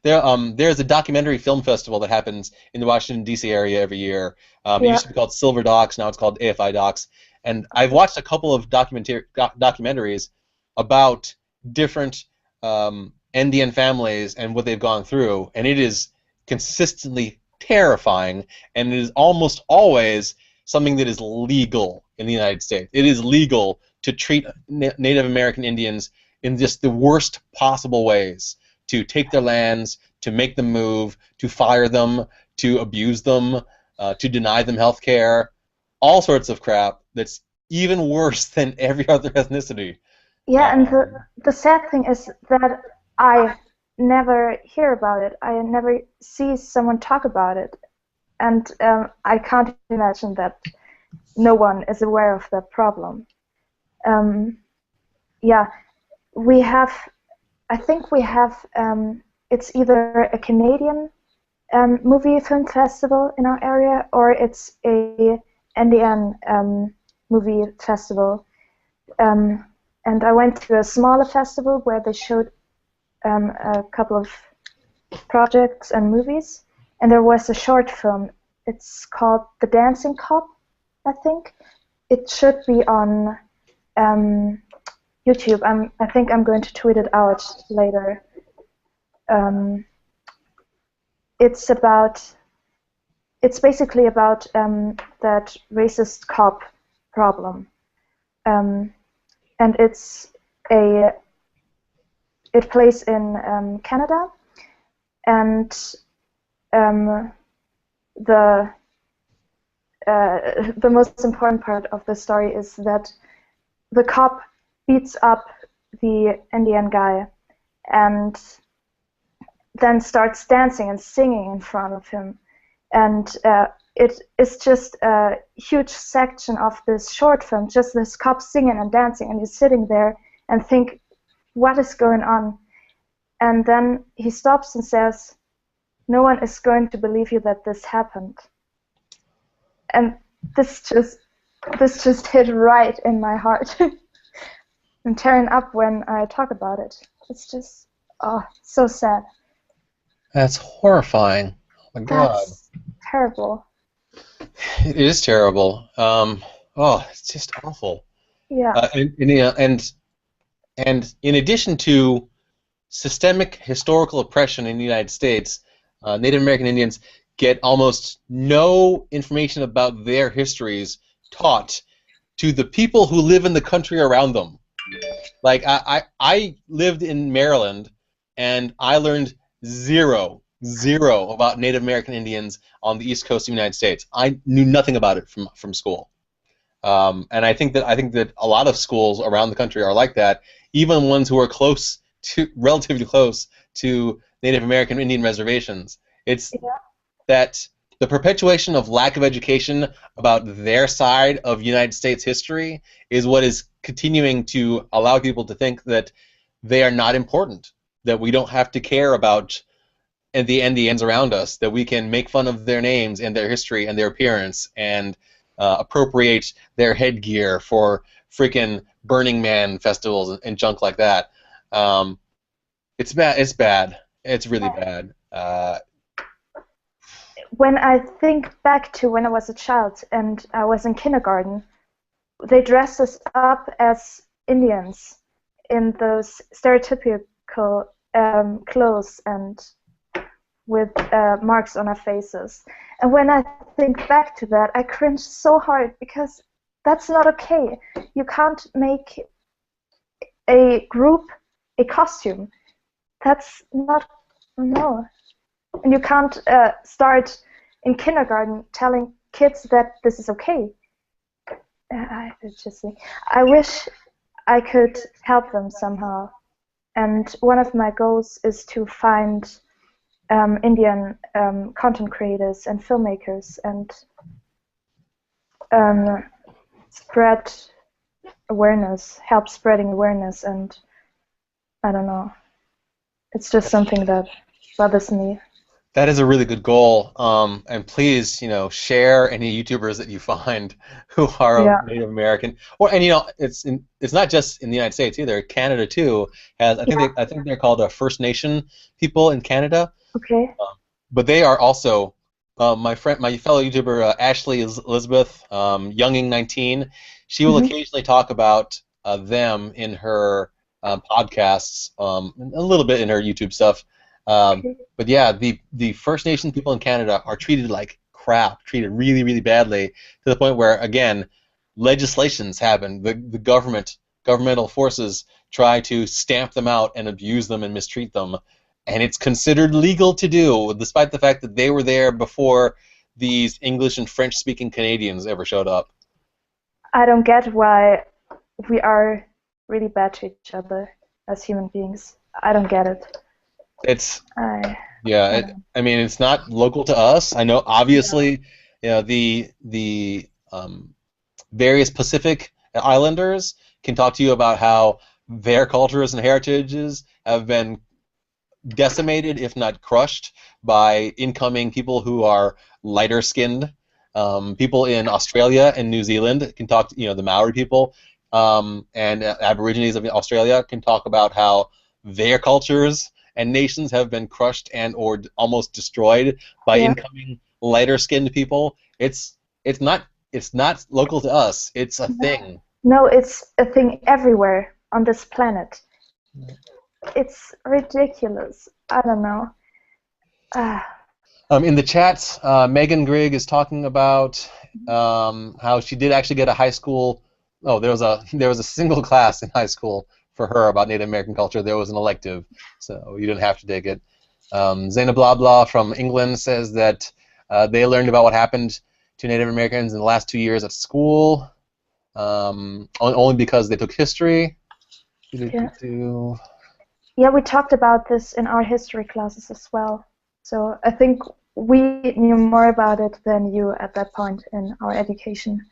There's a documentary film festival that happens in the Washington, D.C. area every year. It used to be called Silver Docs, now it's called AFI Docs. And I've watched a couple of documentaries about different Indian families and what they've gone through, and it is consistently terrifying, and it is almost always something that is legal in the United States. It is legal to treat Native American Indians in just the worst possible ways. to take their lands, to make them move, to fire them, to abuse them, to deny them health care, all sorts of crap that's even worse than every other ethnicity. Yeah, and the sad thing is that I never hear about it. I never see someone talk about it. And I can't imagine that no one is aware of that problem. Yeah, we have, I think we have, it's either a Canadian movie film festival in our area, or it's a Indian movie festival. And I went to a smaller festival where they showed a couple of projects and movies, and there was a short film. It's called The Dancing Cop, I think. It should be on YouTube. I think I'm going to tweet it out later. It's basically about that racist cop problem. And it plays in Canada, and the most important part of the story is that the cop beats up the Indian guy and then starts dancing and singing in front of him, and it is just a huge section of this short film, just this cop singing and dancing, and you're sitting there and think, what is going on? And then he stops and says, no one is going to believe you that this happened. And this just hit right in my heart. I'm tearing up when I talk about it. It's just, so sad. That's horrifying. Oh my God. That's terrible. It is terrible. It's just awful. Yeah. And in addition to systemic historical oppression in the United States, Native American Indians get almost no information about their histories taught to the people who live in the country around them. Like, I lived in Maryland, and I learned zero about Native American Indians on the East Coast of the United States. I knew nothing about it from school. And I think that a lot of schools around the country are like that, even ones who are relatively close to Native American Indian reservations. It's that the perpetuation of lack of education about their side of United States history is what is continuing to allow people to think that they are not important, that we don't have to care about the Indians around us, that we can make fun of their names and their history and their appearance and appropriate their headgear for freaking Burning Man festivals and junk like that. It's bad. It's bad. It's really bad. When I think back to when I was a child and I was in kindergarten, they dressed us up as Indians in those stereotypical clothes and with marks on our faces. And when I think back to that, I cringe so hard because that's not okay. You can't make a group a costume. That's not, no. And you can't start in kindergarten telling kids that this is okay. I wish I could help them somehow. And one of my goals is to find Indian content creators and filmmakers and spread awareness, help spreading awareness, and I don't know. It's just something that bothers me. That is a really good goal, and please, share any YouTubers that you find who are Native American. It's not just in the United States either. Canada too has. I think they're called First Nation people in Canada. Okay. But they are also my fellow YouTuber Ashley Elizabeth, Younging19. She will occasionally talk about them in her podcasts, a little bit in her YouTube stuff. But yeah, the First Nation people in Canada are treated like crap, treated really, really badly, to the point where, again, legislations happen. The governmental forces try to stamp them out and abuse them and mistreat them. and it's considered legal to do, despite the fact that they were there before these English and French-speaking Canadians ever showed up. I don't get why we are really bad to each other as human beings. I don't get it. I mean, it's not local to us. I know, obviously, the various Pacific Islanders can talk to you about how their cultures and heritages have been decimated, if not crushed, by incoming people who are lighter skinned. People in Australia and New Zealand can talk to, the Maori people, and Aborigines of Australia can talk about how their cultures and nations have been crushed and or almost destroyed by incoming lighter skinned people. It's not local to us. It's a thing. No, it's a thing everywhere on this planet. It's ridiculous. I don't know. In the chats, Megan Grigg is talking about how she did actually get a high school. Oh, there was a single class in high school for her about Native American culture. There was an elective, so you didn't have to take it. Zena Blah Blah from England says that they learned about what happened to Native Americans in the last 2 years at school, only because they took history. Yeah, we talked about this in our history classes as well. So I think we knew more about it than you at that point in our education.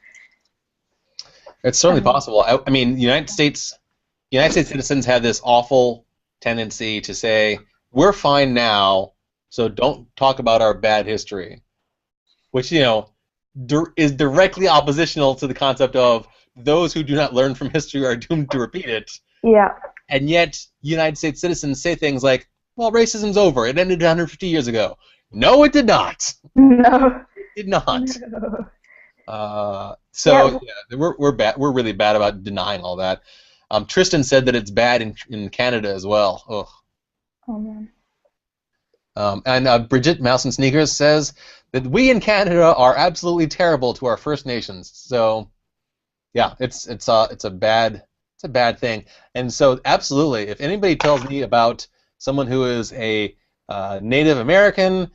It's certainly possible. I mean, United States citizens have this awful tendency to say, we're fine now, so don't talk about our bad history, which, is directly oppositional to the concept of those who do not learn from history are doomed to repeat it. Yeah. And yet, United States citizens say things like, well, racism's over. It ended 150 years ago. No, it did not. No. It did not. No. We're bad. We're really bad about denying all that. Tristan said that it's bad in Canada as well. Ugh. Oh man. And Bridget Mouse and Sneakers says that we in Canada are absolutely terrible to our First Nations. So, yeah, it's a bad thing. And so, absolutely, if anybody tells me about someone who is a Native American,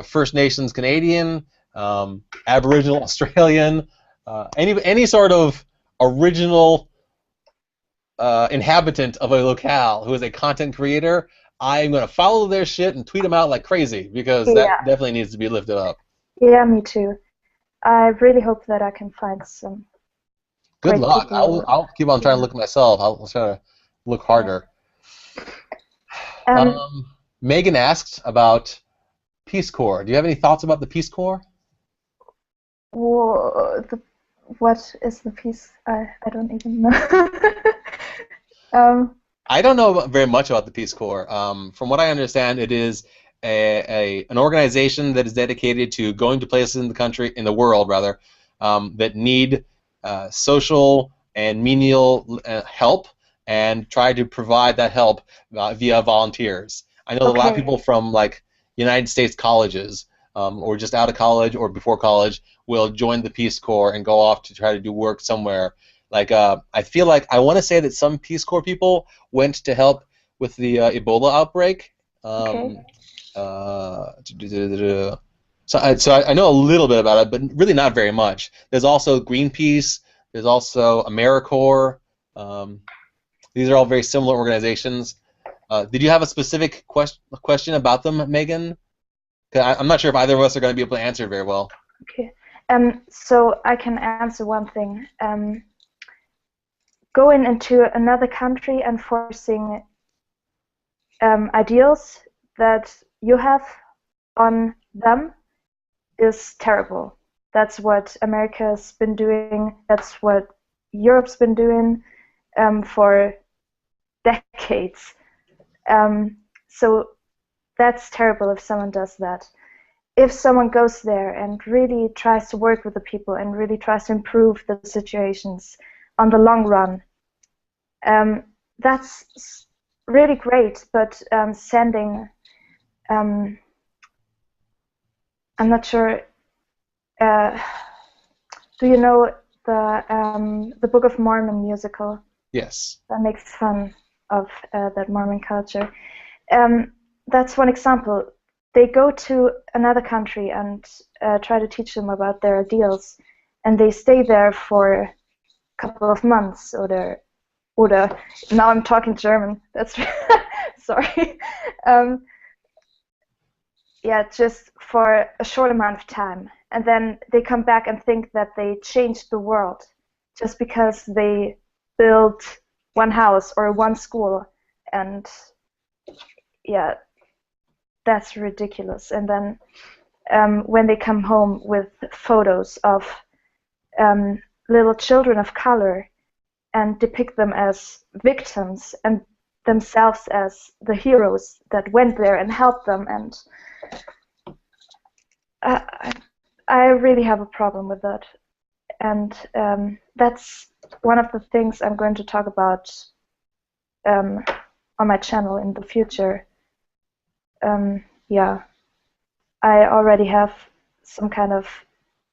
First Nations Canadian, Aboriginal Australian, any sort of original inhabitant of a locale who is a content creator, I'm going to follow their shit and tweet them out like crazy, because that definitely needs to be lifted up. Yeah, me too. I really hope that I can find some. Good luck. I'll keep on trying to look myself. I'll try to look harder. Megan asked about Peace Corps. Do you have any thoughts about the Peace Corps? What is the Peace? I don't even know. I don't know very much about the Peace Corps. From what I understand, it is an organization that is dedicated to going to places in the world, that need social and menial help, and try to provide that help via volunteers. I know that a lot of people from United States colleges, or just out of college or before college, will join the Peace Corps and go off to try to do work somewhere. I feel like I want to say that some Peace Corps people went to help with the Ebola outbreak. So I know a little bit about it, but really not very much. There's also Greenpeace. There's also AmeriCorps. These are all very similar organizations. Did you have a specific question about them, Megan? I'm not sure if either of us are going to be able to answer it very well. Okay. So I can answer one thing. Going into another country and forcing ideals that you have on them is terrible. That's what America's been doing. That's what Europe's been doing for decades. So that's terrible if someone does that. If someone goes there and really tries to work with the people and really tries to improve the situations on the long run, that's really great. But sending, I'm not sure. Do you know the Book of Mormon musical? Yes. That makes fun of that Mormon culture. that's one example. They go to another country and try to teach them about their ideals, and they stay there for a couple of months, or now I'm talking German. That's sorry. Yeah, just for a short amount of time, and then they come back and think that they changed the world just because they built one house or one school, and yeah, that's ridiculous. And then when they come home with photos of little children of color and depict them as victims and themselves as the heroes that went there and helped them, and I really have a problem with that. And that's one of the things I'm going to talk about on my channel in the future. Yeah, I already have some kind of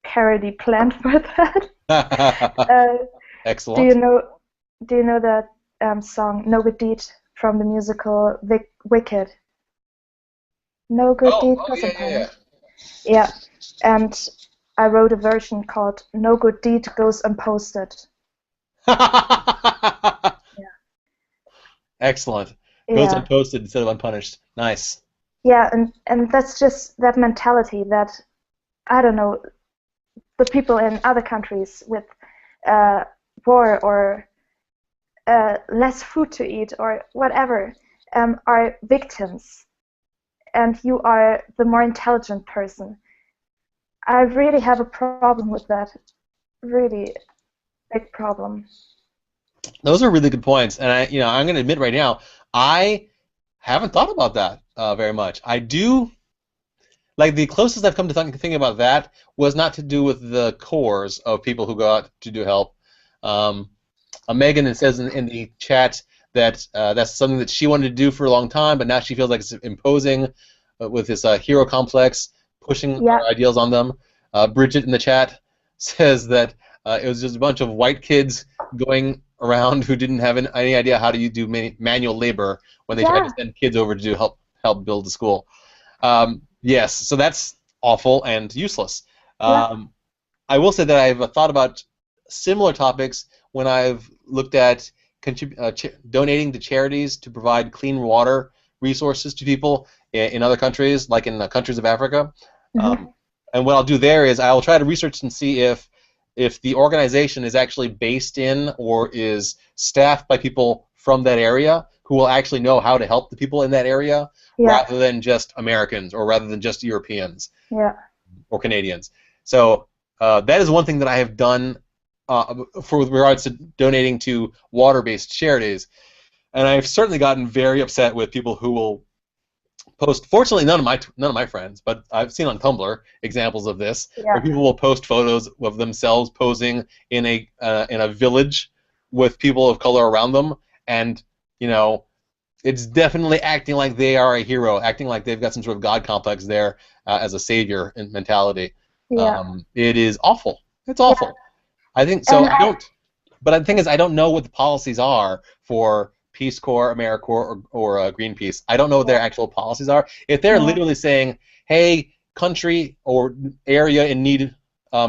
parody planned for that. Excellent. Do you know that song "No Good Deed" from the musical Wicked? No good deed goes unpunished. Yeah, and I wrote a version called "No Good Deed Goes Unposted." Yeah. Excellent. Goes Yeah. unposted instead of unpunished. Nice. Yeah, and that's just that mentality that, I don't know, the people in other countries with war or less food to eat or whatever are victims, and you are the more intelligent person. I really have a problem with that. Really big problem. Those are really good points, and I'm going to admit right now, I haven't thought about that very much. I do, like, the closest I've come to thinking about that was not to do with the cores of people who go out to do help. Megan says in the chat that that's something that she wanted to do for a long time, but now she feels like it's imposing with this hero complex, pushing her ideals on them. Bridget in the chat says that it was just a bunch of white kids going around who didn't have any idea how to do manual labor when they tried to send kids over to help build the school. Yes, so that's awful and useless. I will say that I've thought about similar topics when I've looked at donating to charities to provide clean water resources to people in other countries, like in the countries of Africa. And what I'll do there is I'll try to research and see if the organization is actually based in or is staffed by people from that area who will actually know how to help the people in that area, rather than just Americans or rather than just Europeans or Canadians. So that is one thing that I have done for regards to donating to water-based charities, and I've certainly gotten very upset with people who will post. Fortunately, none of my friends, but I've seen on Tumblr examples of this, where people will post photos of themselves posing in a village with people of color around them, and it's definitely acting like they are a hero, acting like they've got some sort of god complex there as a savior mentality. It is awful. It's awful. I think so. But the thing is, I don't know what the policies are for Peace Corps, AmeriCorps, or Greenpeace. I don't know what their actual policies are. If they're literally saying, "Hey, country or area in need,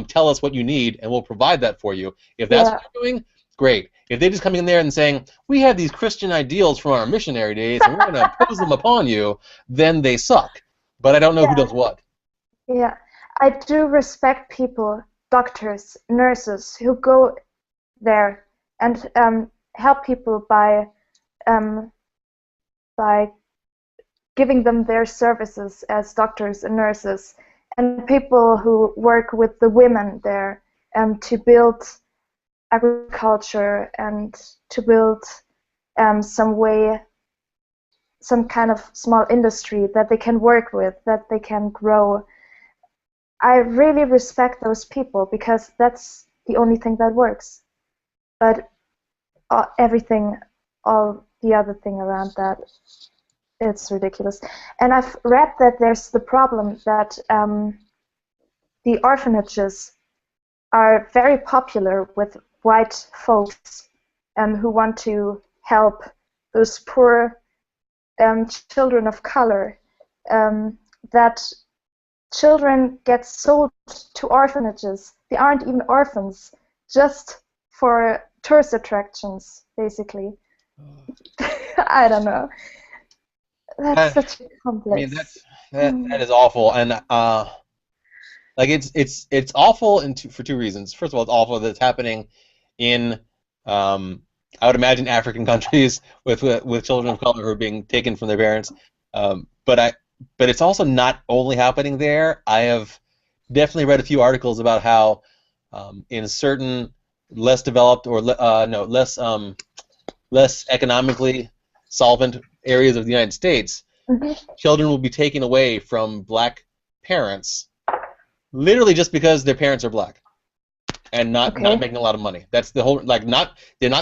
tell us what you need, and we'll provide that for you," if that's what they're doing, great. If they just come in there and saying, "We have these Christian ideals from our missionary days, and we're going to impose them upon you," then they suck. But I don't know who does what. Yeah, I do respect people, doctors, nurses, who go there and help people by giving them their services as doctors and nurses, and people who work with the women there to build agriculture and to build some kind of small industry that they can work with, that they can grow. I really respect those people because that's the only thing that works. But everything, all the other thing around that, it's ridiculous. And I've read that there's the problem that the orphanages are very popular with white folks who want to help those poor children of color, that children get sold to orphanages. They aren't even orphans, just for tourist attractions, basically. I don't know. That's such a complex. I mean, that is awful, and like it's awful for two reasons. First of all, it's awful that it's happening in I would imagine African countries with children of color who are being taken from their parents. But it's also not only happening there. I have definitely read a few articles about how in certain less developed or less economically solvent areas of the United States, children will be taken away from black parents, literally just because their parents are black and not making a lot of money. That's the whole they're not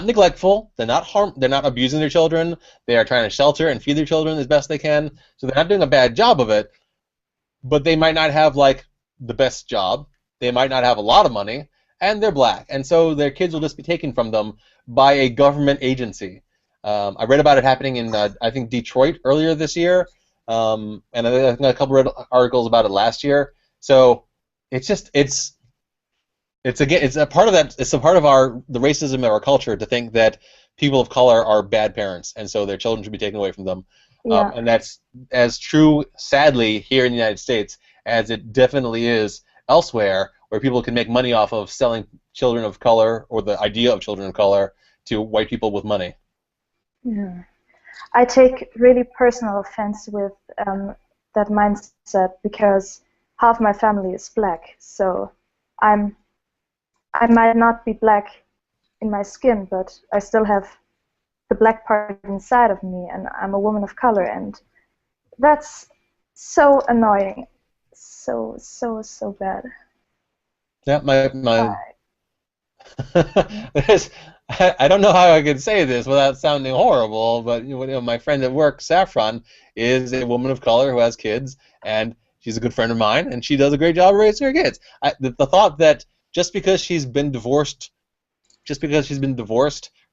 neglectful, they're not abusing their children, they are trying to shelter and feed their children as best they can, so they're not doing a bad job of it, but they might not have like the best job, they might not have a lot of money, and they're black, and so their kids will just be taken from them by a government agency. I read about it happening in I think Detroit earlier this year, and I think a couple of articles about it last year. So it's a part of that. It's a part of the racism of our culture to think that people of color are bad parents, and so their children should be taken away from them. Yeah. And that's as true, sadly, here in the United States as it definitely is elsewhere, where people can make money off of selling children of color or the idea of children of color to white people with money. Yeah. I take really personal offense with that mindset because half my family is black, so I might not be black in my skin, but I still have the black part inside of me, and I'm a woman of color, and that's so annoying, so bad. Yeah, I don't know how I could say this without sounding horrible, but my friend at work, Saffron, is a woman of color who has kids, and she's a good friend of mine, and she does a great job of raising her kids. The thought that just because she's been divorced,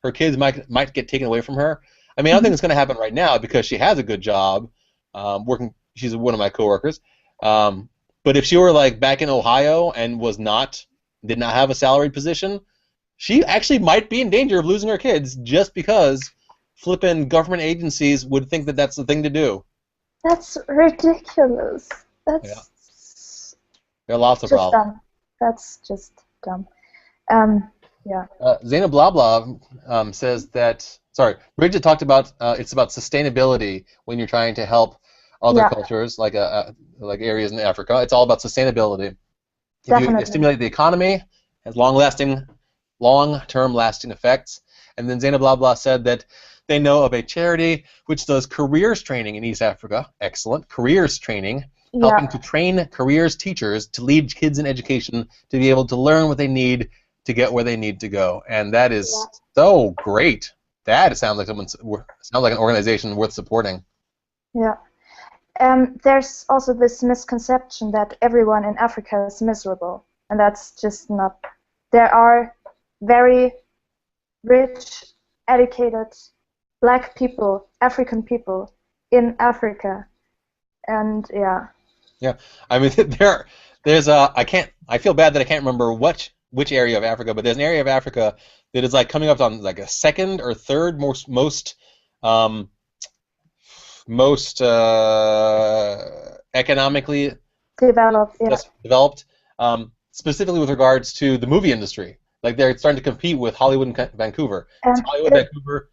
her kids might get taken away from her. I mean, I don't think it's going to happen right now because she has a good job working. She's one of my coworkers. But if she were like back in Ohio and did not have a salaried position, she actually might be in danger of losing her kids just because flippin' government agencies would think that that's the thing to do. That's ridiculous. That's there are lots of problems. Dumb. That's just dumb. Yeah. Zaina Blah Blah says that. Sorry, Bridget talked about it's about sustainability when you're trying to help other cultures like areas in Africa. It's all about sustainability. Definitely. If you stimulate the economy, has long-term lasting effects. And then Zaina Blah Blah said that they know of a charity which does careers training in East Africa. Excellent. Careers training, helping to train careers teachers to lead kids in education to be able to learn what they need to get where they need to go. And that is so great. That sounds like an organization worth supporting. Yeah. There's also this misconception that everyone in Africa is miserable, and that's just not. There are very rich, educated, black people, African people in Africa, and yeah. Yeah, I mean there's I feel bad that I can't remember which area of Africa, but there's an area of Africa that is like coming up on like a second or third most economically developed, specifically with regards to the movie industry. Like they're starting to compete with Hollywood and Vancouver. Vancouver.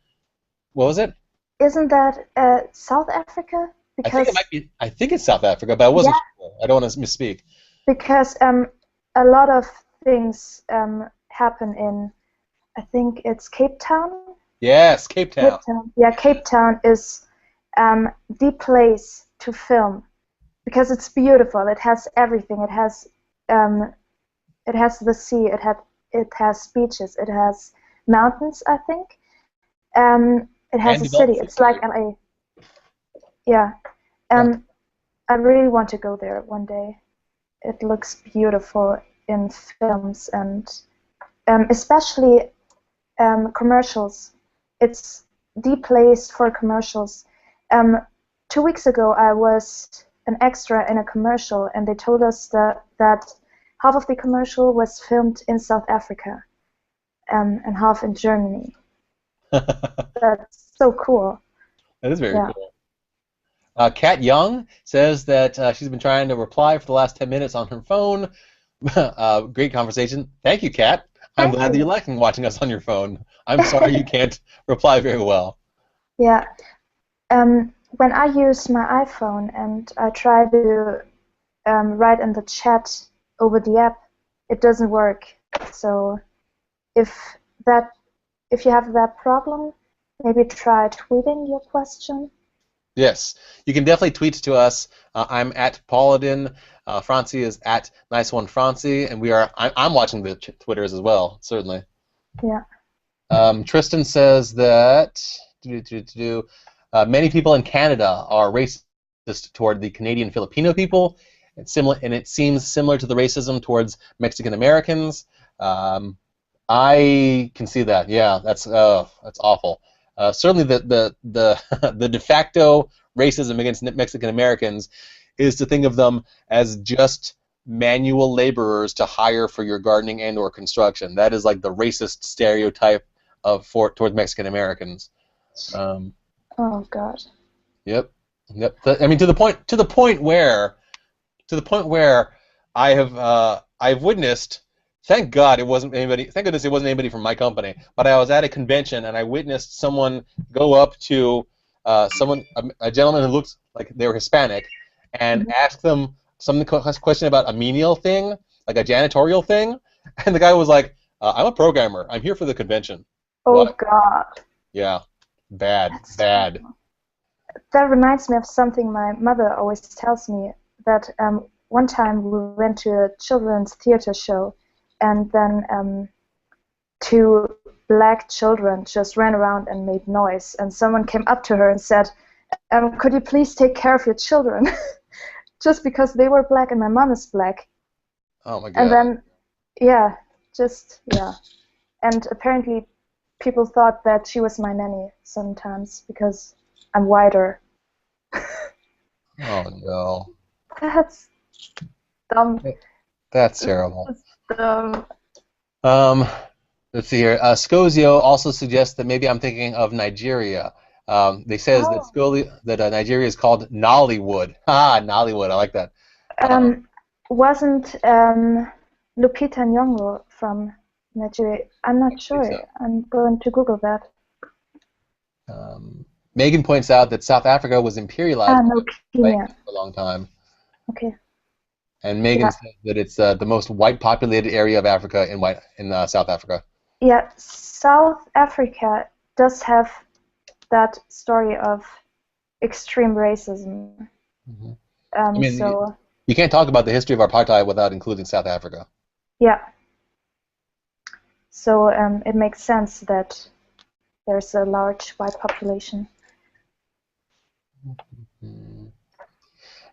What was it? Isn't that South Africa? Because I think it might be. I think it's South Africa, but I wasn't sure. I don't want to misspeak. Because a lot of things happen in, I think it's Cape Town. Yes, Cape Town. Cape Town. Yeah, Cape Town is the place to film because it's beautiful. It has everything. It has the sea. It has beaches. It has mountains, I think. It has a city. It's like LA. Yeah. I really want to go there one day. It looks beautiful in films and especially commercials. It's the place for commercials. Um, 2 weeks ago, I was an extra in a commercial, and they told us that half of the commercial was filmed in South Africa, and half in Germany. That's so cool. That is very cool. Kat Young says that she's been trying to reply for the last 10 minutes on her phone. Great conversation. Thank you, Kat. I'm glad that you're liking watching us on your phone. I'm sorry you can't reply very well. Yeah. When I use my iPhone and I try to write in the chat over the app, it doesn't work. So if you have that problem, maybe try tweeting your question. Yes, you can definitely tweet to us. I'm at Paladin. Fransi is at niceonefransi, and I'm watching the Twitters as well, certainly. Yeah. Tristan says that many people in Canada are racist toward the Canadian Filipino people. It's similar, and it seems similar to the racism towards Mexican Americans. I can see that. Yeah, that's awful. Certainly, the de facto racism against Mexican Americans is to think of them as just manual laborers to hire for your gardening and/or construction. That is like the racist stereotype towards Mexican Americans. Oh God. Yep. I mean, to the point where I've witnessed. Thank God it wasn't anybody. Thank goodness it wasn't anybody from my company. But I was at a convention and I witnessed someone go up to a gentleman who looks like they were Hispanic, and ask them some question about a menial thing, like a janitorial thing, and the guy was like, "I'm a programmer. I'm here for the convention." Oh What? God. Yeah, bad. Terrible. That reminds me of something my mother always tells me. That one time we went to a children's theater show, and then two black children just ran around and made noise, and someone came up to her and said, "Could you please take care of your children?" Just because they were black and my mom is black. Oh my God. And then, yeah. And apparently people thought that she was my nanny sometimes because I'm whiter. Oh no. That's dumb. That's terrible. Dumb. Let's see here. Scozio also suggests that maybe I'm thinking of Nigeria. They says that Nigeria is called Nollywood. Nollywood. I like that. Wasn't Lupita Nyong'o from Nigeria? I'm not sure. So. I'm going to Google that. Megan points out that South Africa was imperialized for a long time. Okay. And Megan says that it's the most white-populated area of Africa in South Africa. Yeah, South Africa does have that story of extreme racism. I mean, you can't talk about the history of apartheid without including South Africa. Yeah. So it makes sense that there's a large white population.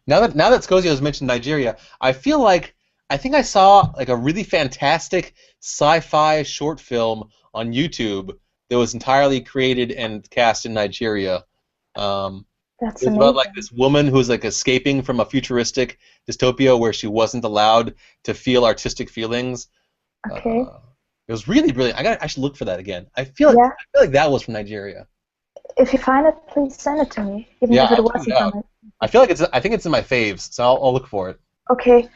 Now that Scozio has mentioned Nigeria, I think I saw like a really fantastic sci-fi short film on YouTube that was entirely created and cast in Nigeria. That's amazing. About like this woman who's like escaping from a futuristic dystopia where she wasn't allowed to feel artistic feelings. Okay. It was really brilliant. I should look for that again. I feel like that was from Nigeria. If you find it, please send it to me, even if it wasn't from it. I think it's in my faves, so I'll look for it. Okay.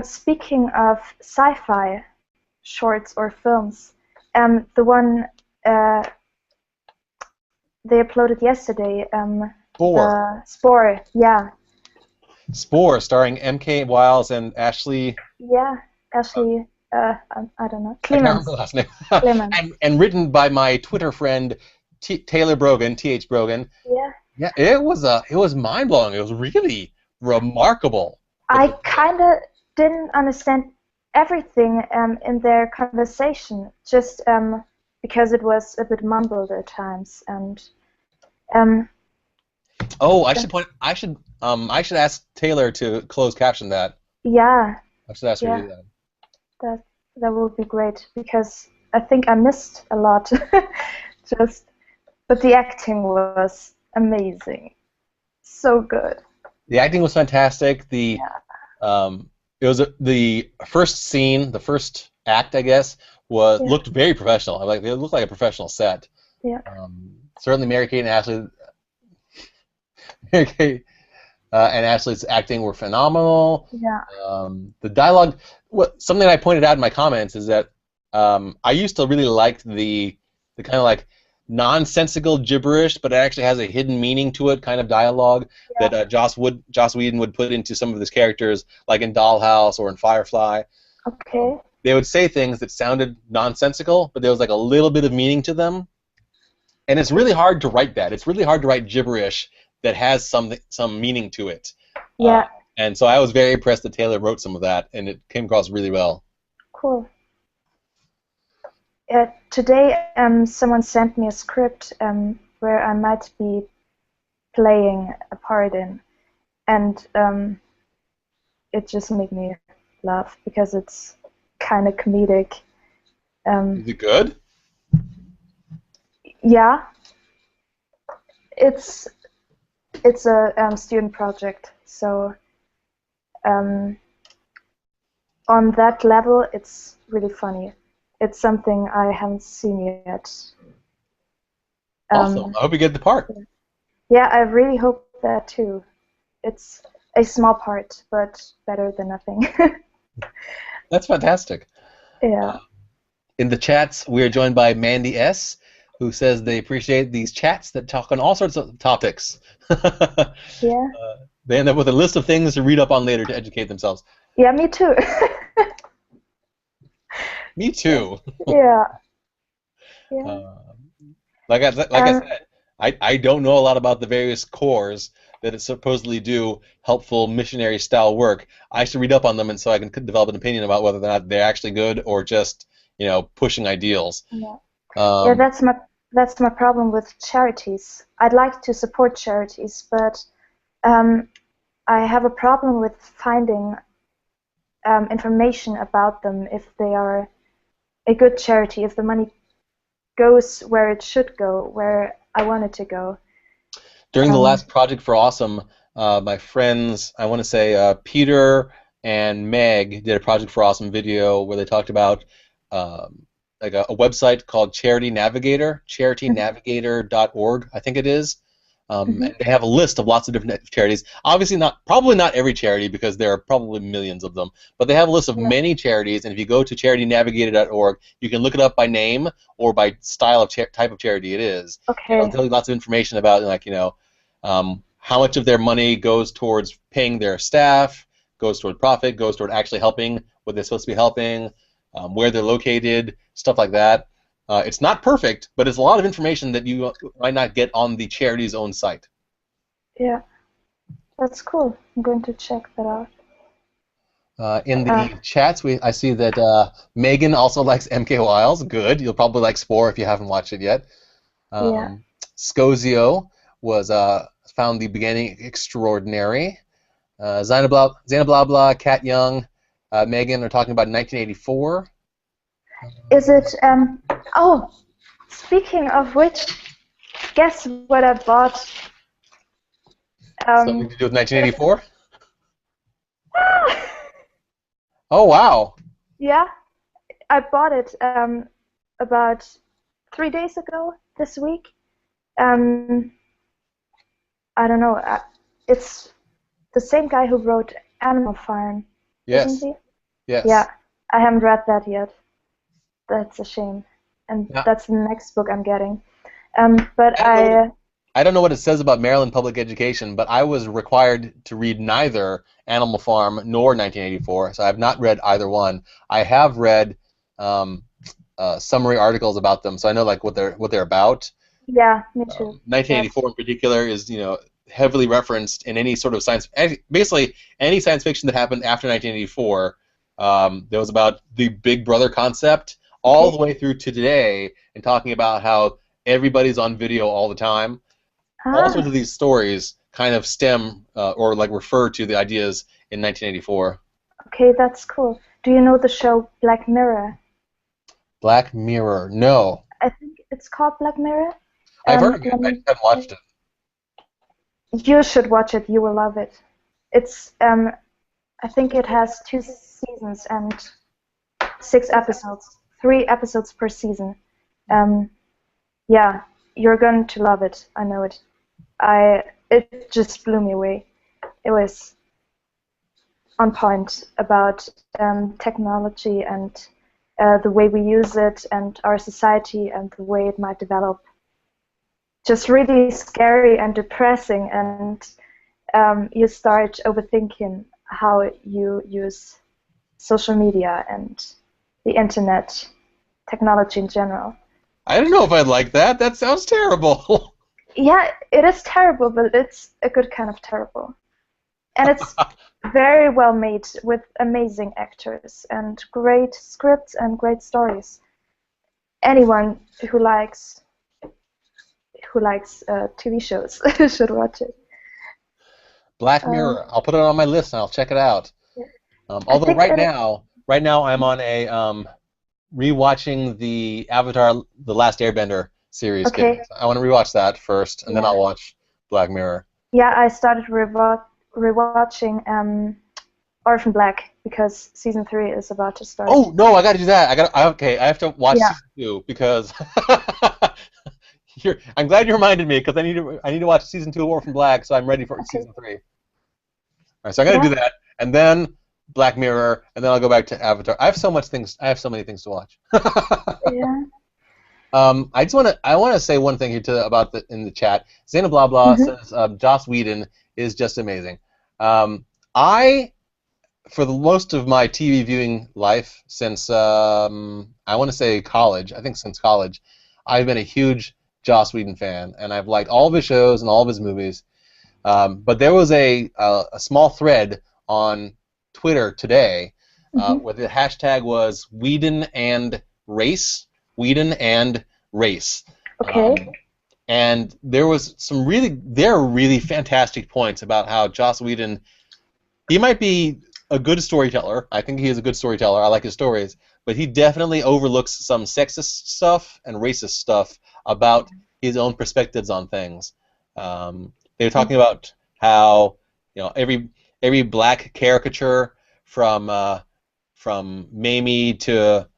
Speaking of sci-fi shorts or films, the one they uploaded yesterday, SPORE. SPORE, yeah. SPORE, starring M.K. Wiles and Ashley. Yeah, Ashley. I don't know. Clements. Last name. Clements. and written by my Twitter friend Taylor Brogan, T.H. Brogan. Yeah. Yeah, it was mind blowing. It was really remarkable. I kind of didn't understand everything in their conversation, just because it was a bit mumbled at times, and. I should ask Taylor to close caption that. Yeah. I should ask her to do that. That would be great, because I think I missed a lot. But the acting was amazing. So good. The acting was fantastic. It was the first scene, the first act, I guess, looked very professional. Like it looked like a professional set. Yeah. Certainly, Mary-Kate and Ashley. Mary-Kate and Ashley's acting were phenomenal. Yeah. The dialogue. Something I pointed out in my comments is that I used to really like the kind of like nonsensical gibberish, but it actually has a hidden meaning to it kind of dialogue that Joss Whedon would put into some of his characters, like in Dollhouse or in Firefly. Okay. They would say things that sounded nonsensical, but there was like a little bit of meaning to them. And it's really hard to write that. It's really hard to write gibberish that has some meaning to it. Yeah. And so I was very impressed that Taylor wrote some of that, and it came across really well. Cool. Today, someone sent me a script where I might be playing a part in, and it just made me laugh because it's kind of comedic. Is it good? Yeah. It's a student project, so on that level, it's really funny. It's something I haven't seen yet. Awesome. I hope you get the part. Yeah, I really hope that too. It's a small part, but better than nothing. That's fantastic. Yeah. In the chats, we are joined by Mandy S., who says they appreciate these chats that talk on all sorts of topics. Yeah. They end up with a list of things to read up on later to educate themselves. Yeah, me too. Me too. Yeah. Yeah. Like I said, I don't know a lot about the various cores that supposedly do helpful missionary-style work. I should read up on them, and so I can develop an opinion about whether or not they're actually good or just, pushing ideals. Yeah. Yeah, that's my problem with charities. I'd like to support charities, but I have a problem with finding information about them if they are a good charity, if the money goes where it should go, where I want it to go. During the last Project for Awesome, my friends, I want to say Peter and Meg, did a Project for Awesome video where they talked about like a website called Charity Navigator, charitynavigator.org, I think it is. And they have a list of lots of different charities. Obviously, probably not every charity because there are probably millions of them. But they have a list of many charities, and if you go to charitynavigator.org, you can look it up by name or by style of type of charity it is. Okay. It'll tell you lots of information about, like, how much of their money goes towards paying their staff, goes toward profit, goes toward actually helping what they're supposed to be helping, where they're located, stuff like that. It's not perfect, but it's a lot of information that you might not get on the charity's own site. Yeah, that's cool. I'm going to check that out. In the chats, I see that Megan also likes MK Wiles. Good. You'll probably like SPORE if you haven't watched it yet. Scozio found the beginning extraordinary. Zaina Blah Blah, Kat Young, Megan are talking about 1984. Is it, oh, speaking of which, guess what I bought? Something to do with 1984? Oh, wow. Yeah, I bought it about 3 days ago this week. I don't know, it's the same guy who wrote Animal Farm, yes. isn't he? Yes. Yeah, I haven't read that yet. That's a shame, and that's the next book I'm getting. But I don't know what it says about Maryland public education, but I was required to read neither Animal Farm nor 1984, so I have not read either one. I have read summary articles about them, so I know like what they're about. Yeah, me too. 1984 in particular is heavily referenced in any sort of basically any science fiction that happened after 1984. There was about the Big Brother concept all the way through to today, and talking about how everybody's on video all the time. All sorts of these stories kind of stem or like refer to the ideas in 1984. Okay, that's cool. Do you know the show Black Mirror? Black Mirror, no. I think it's called Black Mirror. I've heard of it. I just haven't watched it. You should watch it. You will love it. It's I think it has 2 seasons and 6 episodes, 3 episodes per season. Yeah, you're going to love it. I know it. It just blew me away. It was on point about technology and the way we use it and our society and the way it might develop. Just really scary and depressing, and you start overthinking how you use social media and the internet, technology in general. I don't know if I'd like that. That sounds terrible. Yeah, it is terrible, but it's a good kind of terrible. And it's very well made with amazing actors and great scripts and great stories. Anyone who likes TV shows should watch it. Black Mirror. I'll put it on my list and I'll check it out. Yeah. Although right now I'm on a rewatching the Avatar: The Last Airbender series. Okay. I want to rewatch that first, and then I'll watch Black Mirror. Yeah, I started rewatching Orphan Black because season 3 is about to start. Oh no, I got to do that. I have to watch season 2 because I'm glad you reminded me because I need to watch season 2 of Orphan Black, so I'm ready for season 3. All right, so I'm gonna do that, and then Black Mirror, and then I'll go back to Avatar. I have so many things to watch. Yeah. I want to say one thing here about in the chat. Zena Blah Blah says Joss Whedon is just amazing. For the most of my TV viewing life since I want to say college, I think since college, I've been a huge Joss Whedon fan, and I've liked all of his shows and all of his movies. But there was a small thread on Twitter today where the hashtag was Whedon and race. Whedon and race. Okay. And there was there are really fantastic points about how Joss Whedon, he might be a good storyteller. I think he is a good storyteller. I like his stories, but he definitely overlooks some sexist stuff and racist stuff about his own perspectives on things. They were talking about how every black caricature from Mamie to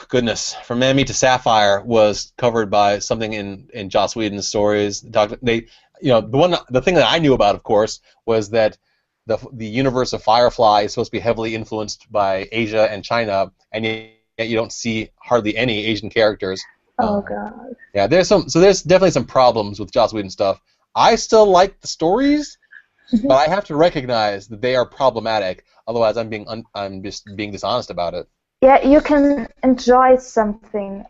from Mamie to Sapphire was covered by something in Joss Whedon's stories. The thing that I knew about, of course, was that the universe of Firefly is supposed to be heavily influenced by Asia and China, and yet you don't see hardly any Asian characters. Oh God. Yeah, there's definitely some problems with Joss Whedon stuff. I still like the stories, but I have to recognize that they are problematic. Otherwise, I'm just being dishonest about it. Yeah, you can enjoy something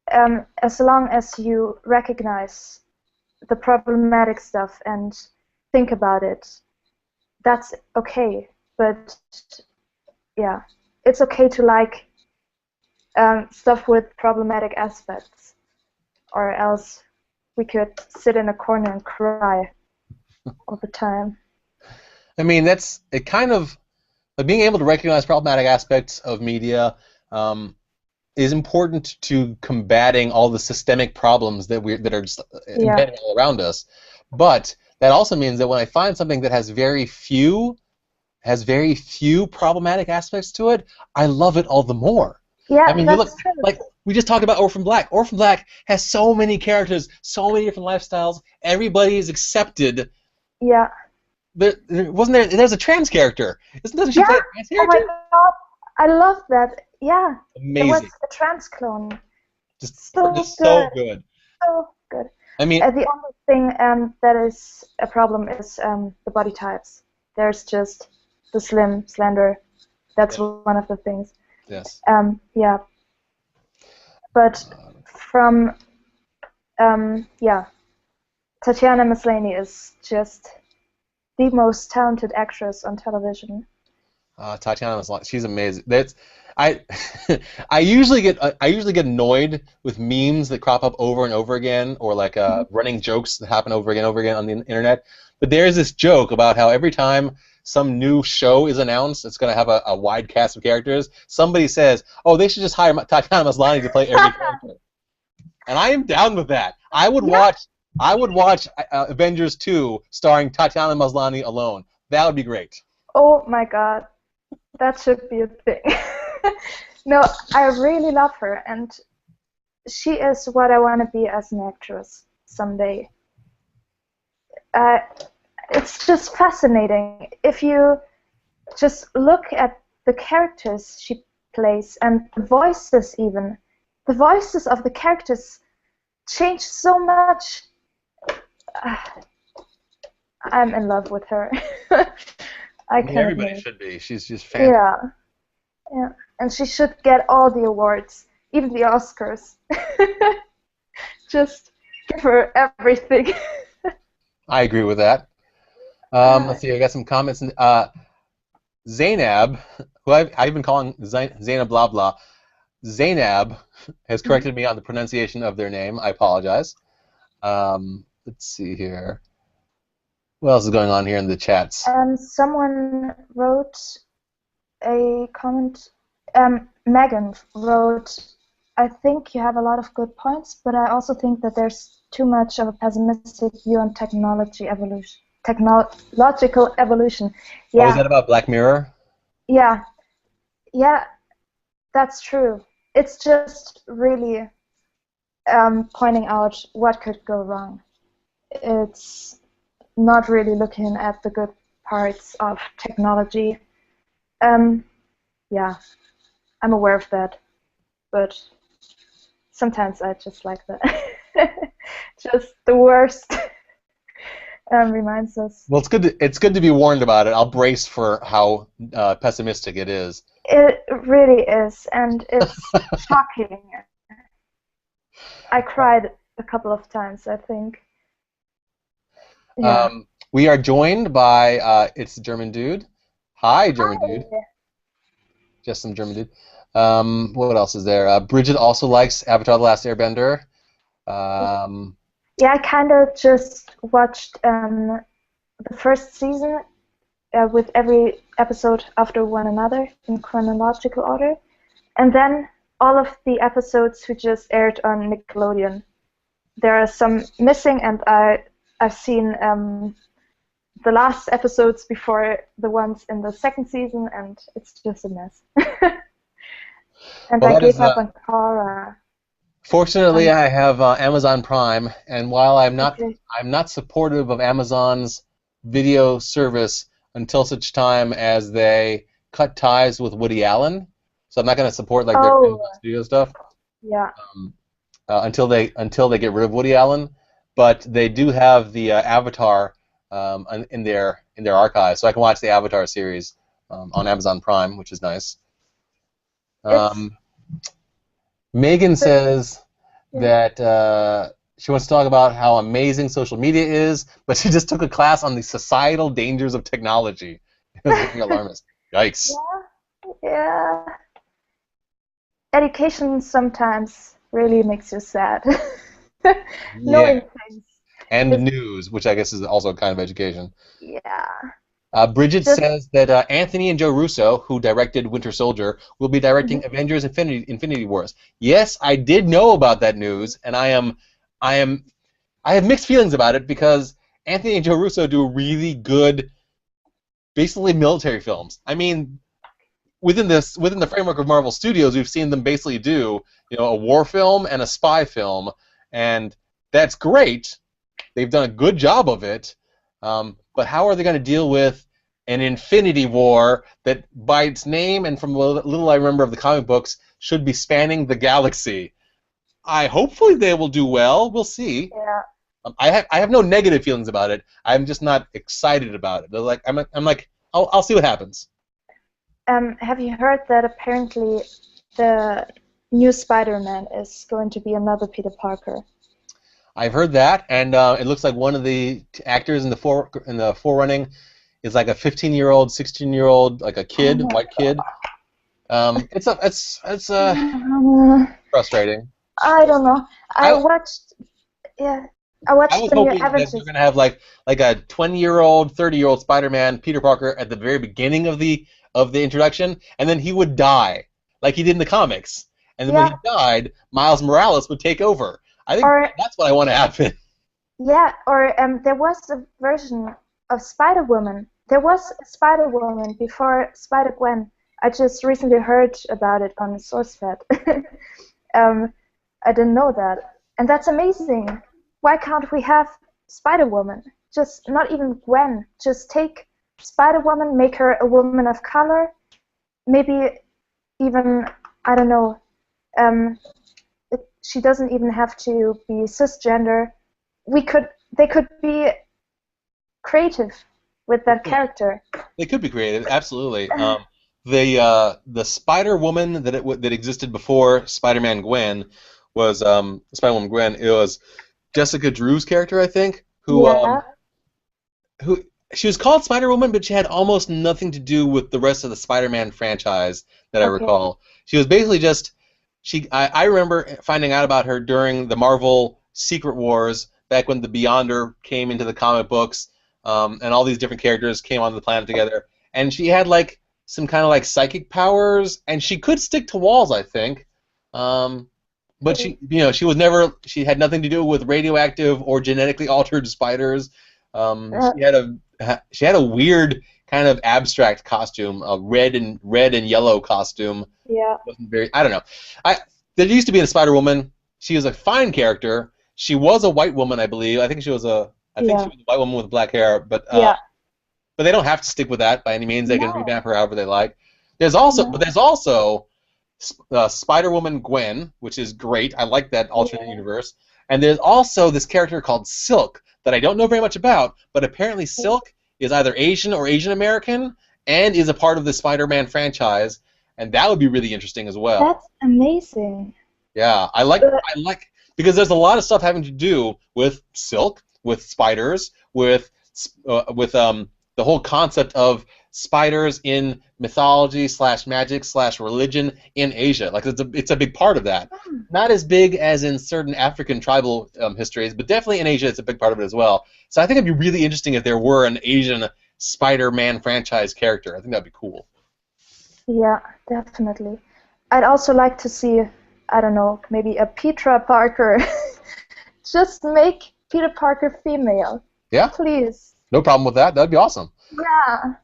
as long as you recognize the problematic stuff and think about it. That's okay, but yeah, it's okay to like stuff with problematic aspects, or else we could sit in a corner and cry all the time. I mean, that's it. Kind of being able to recognize problematic aspects of media is important to combating all the systemic problems that are just embedded all around us. But that also means that when I find something that has very few problematic aspects to it, I love it all the more. Yeah, I mean, that's true. Like we just talked about Orphan Black. Orphan Black has so many characters, so many different lifestyles. Everybody is accepted. Yeah. There's a trans character. Isn't she play a trans character? Oh my God, I love that. Yeah. Amazing. It was a trans clone. Just so good. So good. I mean, the only thing that is a problem is the body types. There's just the slim, slender. That's one of the things. Yes. Yeah. But from Tatiana Maslany is just the most talented actress on television. Tatiana Maslany, she's amazing. I usually get annoyed with memes that crop up over and over again, or like running jokes that happen over and over again on the internet. But there's this joke about how every time some new show is announced, it's going to have a wide cast of characters. Somebody says, "Oh, they should just hire Tatiana Maslany to play every character," and I am down with that. I would watch I would watch Avengers 2 starring Tatiana Maslany alone. That would be great. Oh my God, that should be a thing. No, I really love her, and she is what I want to be as an actress someday. Uh, it's just fascinating. If you just look at the characters she plays and the voices even, the voices of the characters change so much. I'm in love with her. I can't Everybody wait. should be. She's just fantastic. Yeah, and she should get all the awards, even the Oscars. Just give her everything. I agree with that. Let's see. I got some comments. Zainab, who I've been calling Zainab blah blah. Zainab has corrected me on the pronunciation of their name. I apologize. Let's see here. What else is going on here in the chats? Someone wrote a comment. Megan wrote, I think you have a lot of good points, but I also think that there's too much of a pessimistic view on technological evolution. Yeah. Oh, is that about Black Mirror? Yeah, that's true. It's just really pointing out what could go wrong. It's not really looking at the good parts of technology. Yeah, I'm aware of that, but sometimes I just like that. Just the worst reminds us. Well, it's good to be warned about it. I'll brace for how pessimistic it is. It really is, and it's shocking. I cried a couple of times, I think. Yeah. We are joined by it's a German dude. Hi, German dude. Just some German dude. What else is there? Bridget also likes Avatar: The Last Airbender. Yeah, I kind of just watched the first season with every episode after one another in chronological order, and then all of the episodes who just aired on Nickelodeon. There are some missing, and I've seen the last episodes before the ones in the second season, and it's just a mess. And I gave up on Korra. Fortunately, I have Amazon Prime, and while I'm not supportive of Amazon's video service until such time as they cut ties with Woody Allen, so I'm not going to support like their studio stuff. Yeah. Until they get rid of Woody Allen, but they do have the Avatar in their archive, so I can watch the Avatar series on Amazon Prime, which is nice. Megan says that she wants to talk about how amazing social media is, but she just took a class on the societal dangers of technology. It was getting alarmist. Yikes. Yeah. Education sometimes really makes you sad. Knowing things. And the news, which I guess is also kind of education. Yeah. Bridget says that Anthony and Joe Russo, who directed Winter Soldier, will be directing Avengers: Infinity Wars. Yes, I did know about that news, and I have mixed feelings about it because Anthony and Joe Russo do really good, basically military films. I mean, within the framework of Marvel Studios, we've seen them basically do a war film and a spy film, and that's great. They've done a good job of it. But how are they going to deal with an Infinity War that, by its name and from what little I remember of the comic books, should be spanning the galaxy? Hopefully they will do well. We'll see. Yeah. I have no negative feelings about it. I'm just not excited about it. I'm like I'll see what happens. Have you heard that apparently the new Spider-Man is going to be another Peter Parker? I've heard that, and it looks like one of the actors in the forerunning is like a 15-year-old, 16-year-old, like a kid, white kid. It's frustrating. I don't know. I watched I was hoping that they're gonna have like a 20-year-old, 30-year-old Spider-Man, Peter Parker, at the very beginning of the introduction, and then he would die, like he did in the comics. And then when he died, Miles Morales would take over. I think that's what I want to happen. Yeah, or there was a version of Spider-Woman. There was a Spider-Woman before Spider-Gwen. I just recently heard about it on SourceFed. um, I didn't know that. And that's amazing. Why can't we have Spider-Woman? Just not even Gwen. Just take Spider-Woman, make her a woman of color. Maybe even, I don't know, um, she doesn't even have to be cisgender. They could be creative with that character. They could be creative, absolutely. The Spider Woman that existed before Spider-Man Gwen was Spider-Woman Gwen. It was Jessica Drew's character, I think, Yeah. who she was called Spider Woman, but she had almost nothing to do with the rest of the Spider-Man franchise that I recall. She was basically just I remember finding out about her during the Marvel Secret Wars back when the Beyonder came into the comic books, and all these different characters came onto the planet together. And she had like some kind of like psychic powers, and she could stick to walls, I think. But she had nothing to do with radioactive or genetically altered spiders. She had a weird kind of abstract costume, a red and yellow costume. Yeah. Wasn't very. I don't know. There used to be a Spider Woman. She was a fine character. She was a white woman, I believe. I think she was a white woman with black hair. But they don't have to stick with that by any means. They can revamp her however they like. There's also Spider-Woman Gwen, which is great. I like that alternate universe. And there's also this character called Silk that I don't know very much about, but apparently Silk is either Asian or Asian American and is a part of the Spider-Man franchise, and that would be really interesting as well. That's amazing. Yeah, I like because there's a lot of stuff having to do with Silk, with spiders, with the whole concept of spiders in mythology / magic / religion in Asia. Like it's a big part of that. Not as big as in certain African tribal histories, but definitely in Asia it's a big part of it as well. So I think it'd be really interesting if there were an Asian Spider-Man franchise character. I think that'd be cool. Yeah, definitely. I'd also like to see, I don't know, maybe a Petra Parker. Just make Peter Parker female. Yeah. Please. No problem with that. That'd be awesome. Yeah.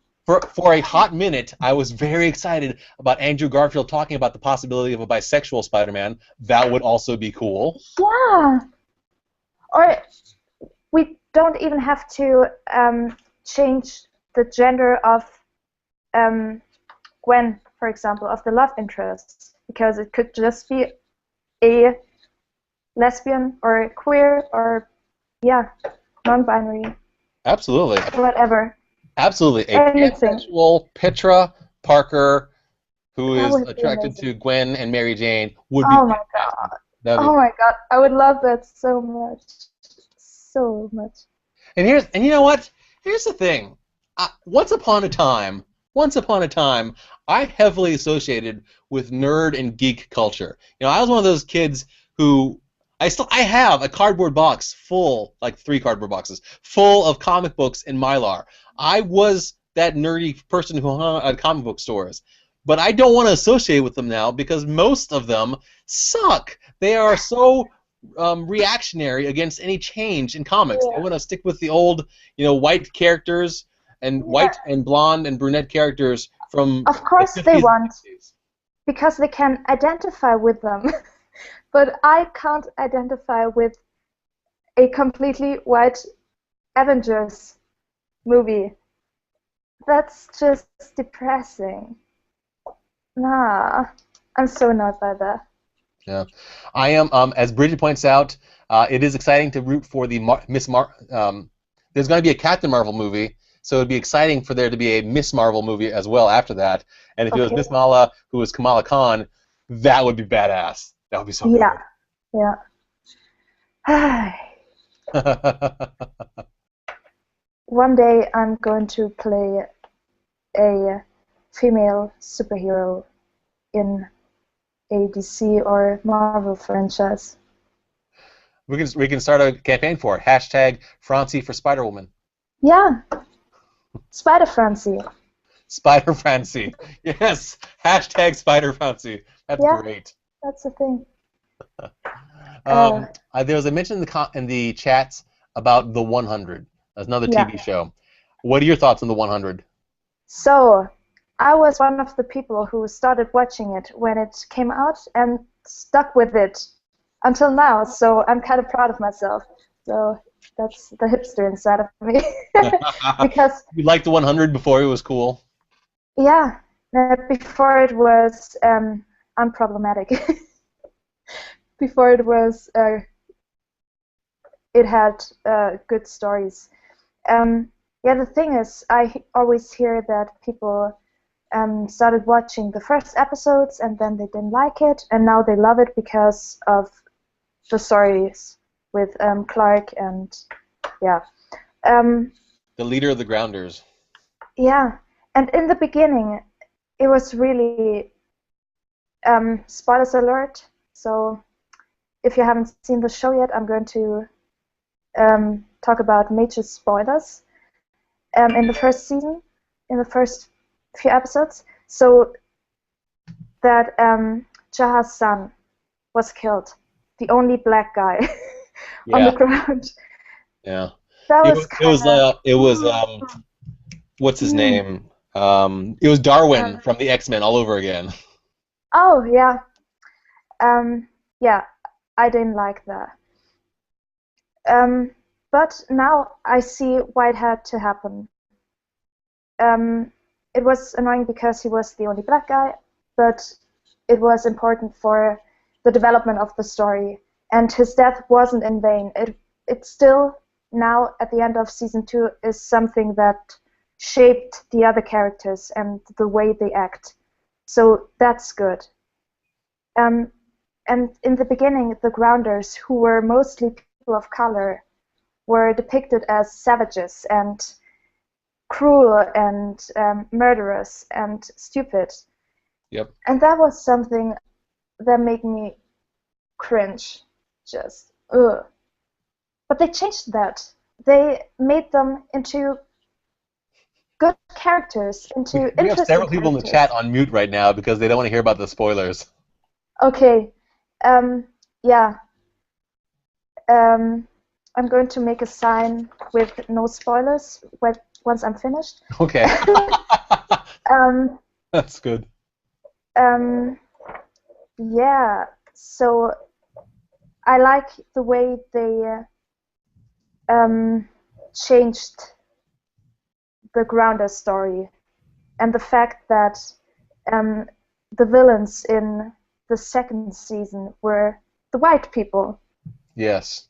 For a hot minute, I was very excited about Andrew Garfield talking about the possibility of a bisexual Spider-Man. That would also be cool. Yeah. Or we don't even have to change the gender of Gwen, for example, of the love interest, because it could just be a lesbian or queer or non-binary. Absolutely. Whatever. Absolutely. A bisexual Petra Parker who is attracted to Gwen and Mary Jane would be. Oh my god. Oh my god. I would love that so much. So much. And you know what? Here's the thing. Once upon a time, I heavily associated with nerd and geek culture. You know, I was one of those kids who I have a cardboard box full, like 3 cardboard boxes, full of comic books in Mylar. I was that nerdy person who hung out at comic book stores. But I don't want to associate with them now because most of them suck. They are so reactionary against any change in comics. They want to stick with the old, white characters and white and blonde and brunette characters from Of course the 50s they want, and 60s. because they can identify with them. But I can't identify with a completely white Avengers movie. That's just depressing. Nah, I'm so not by that. Yeah, I am. As Bridget points out, it is exciting to root for the There's going to be a Captain Marvel movie, so it'd be exciting for there to be a Miss Marvel movie as well after that. And if it was Miss Mala, who was Kamala Khan, that would be badass. That would be so good. Yeah. One day I'm going to play a female superhero in a DC or Marvel franchise. We can start a campaign for it. Hashtag Fransi for Spider-Woman. Yeah. Spider-Fransi. Spider-Fransi. Yes. Hashtag Spider-Fransi. That's great. That's the thing. There was a mention in the chats about The 100. That's another Yeah. TV show. What are your thoughts on The 100? So, I was one of the people who started watching it when it came out and stuck with it until now, so I'm kind of proud of myself. So, that's the hipster inside of me. Because, You liked The 100 before it was cool? yeah, before it was unproblematic. Before it was, it had good stories. Yeah, the thing is, I always hear that people started watching the first episodes and then they didn't like it, and now they love it because of the stories with Clark and yeah. The leader of the Grounders. Yeah, and in the beginning, it was really spoilers alert. So if you haven't seen the show yet, I'm going to talk about major spoilers in the first season, in the first few episodes. So that Jaha's son was killed, the only black guy on the ground. Yeah. That was what's his name? It was Darwin from the X-Men all over again. Oh yeah, yeah. I didn't like that. But now I see why it had to happen. It was annoying because he was the only black guy, but it was important for the development of the story. And his death wasn't in vain. It still, now at the end of season 2, is something that shaped the other characters and the way they act. So that's good. And in the beginning, the Grounders, who were mostly people of color, were depicted as savages and cruel and murderous and stupid. Yep. And that was something that made me cringe. Just, ugh. But they changed that. They made them into good characters, into interesting We have several people in the chat on mute right now because they don't want to hear about the spoilers. Okay. Yeah. I'm going to make a sign with no spoilers once I'm finished. Okay. That's good. Yeah. So I like the way they changed the Grounder story, and the fact that the villains in the second season were the white people. Yes.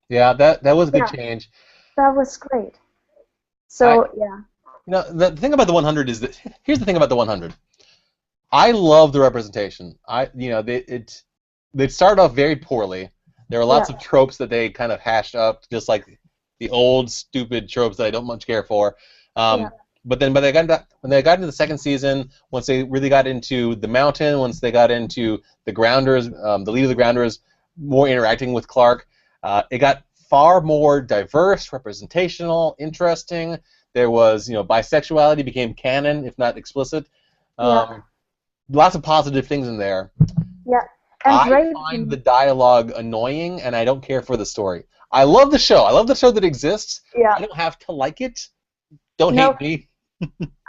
Yeah, that was a good change. That was great. So, yeah. You know, the thing about the 100 is that here's the thing about the 100. I love the representation. They started off very poorly. There were lots of tropes that they kind of hashed up, just like the old stupid tropes that I don't much care for. But then, when they got into the second season, once they really got into the mountain, once they got into the Grounders, the leader of the Grounders, more interacting with Clark, it got far more diverse, representational, interesting. There was, bisexuality became canon, if not explicit. Lots of positive things in there. Yeah. And I find the dialogue annoying, and I don't care for the story. I love the show. I love the show that exists. Yeah. I don't have to like it. Don't hate me.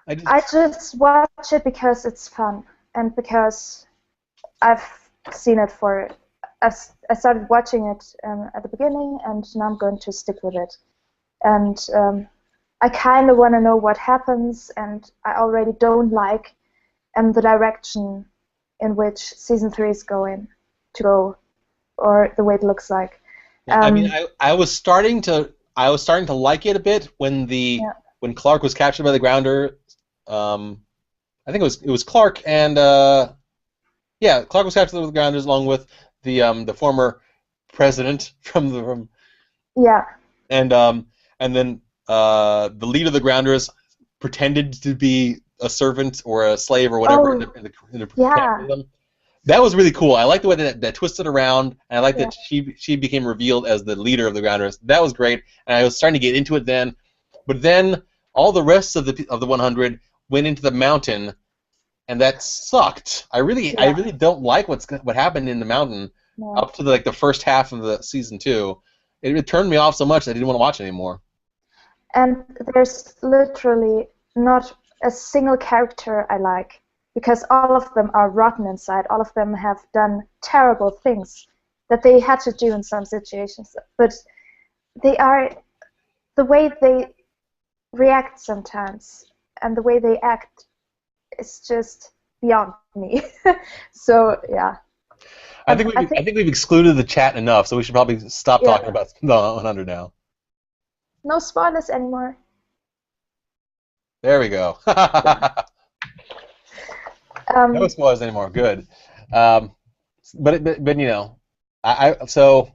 I just watch it because it's fun, and because I've seen it for. I started watching it at the beginning, and now I'm going to stick with it. And I kind of want to know what happens, and I already don't like the direction in which season 3 is going to go, or the way it looks like. I mean, I was starting to like it a bit when when Clark was captured by the Grounder. I think it was Clark and Clark was captured by the Grounders along with the former president and then the leader of the Grounders pretended to be a servant or a slave or whatever in the That was really cool. I like the way that twisted around, and I like that she became revealed as the leader of the Grounders. That was great, and I was starting to get into it then. But then all the rest of the 100 went into the mountain, and that sucked. I really don't like what happened in the mountain up to the first half of the season 2. it turned me off so much that I didn't want to watch it anymore. And there's literally not a single character I like, because all of them are rotten inside. All of them have done terrible things that they had to do in some situations. But they are, the way they react sometimes and the way they act is just beyond me. So yeah. I think we've excluded the chat enough, so we should probably stop talking about the 100 now. No spoilers anymore. There we go. No spoilers anymore. Good. But you know, so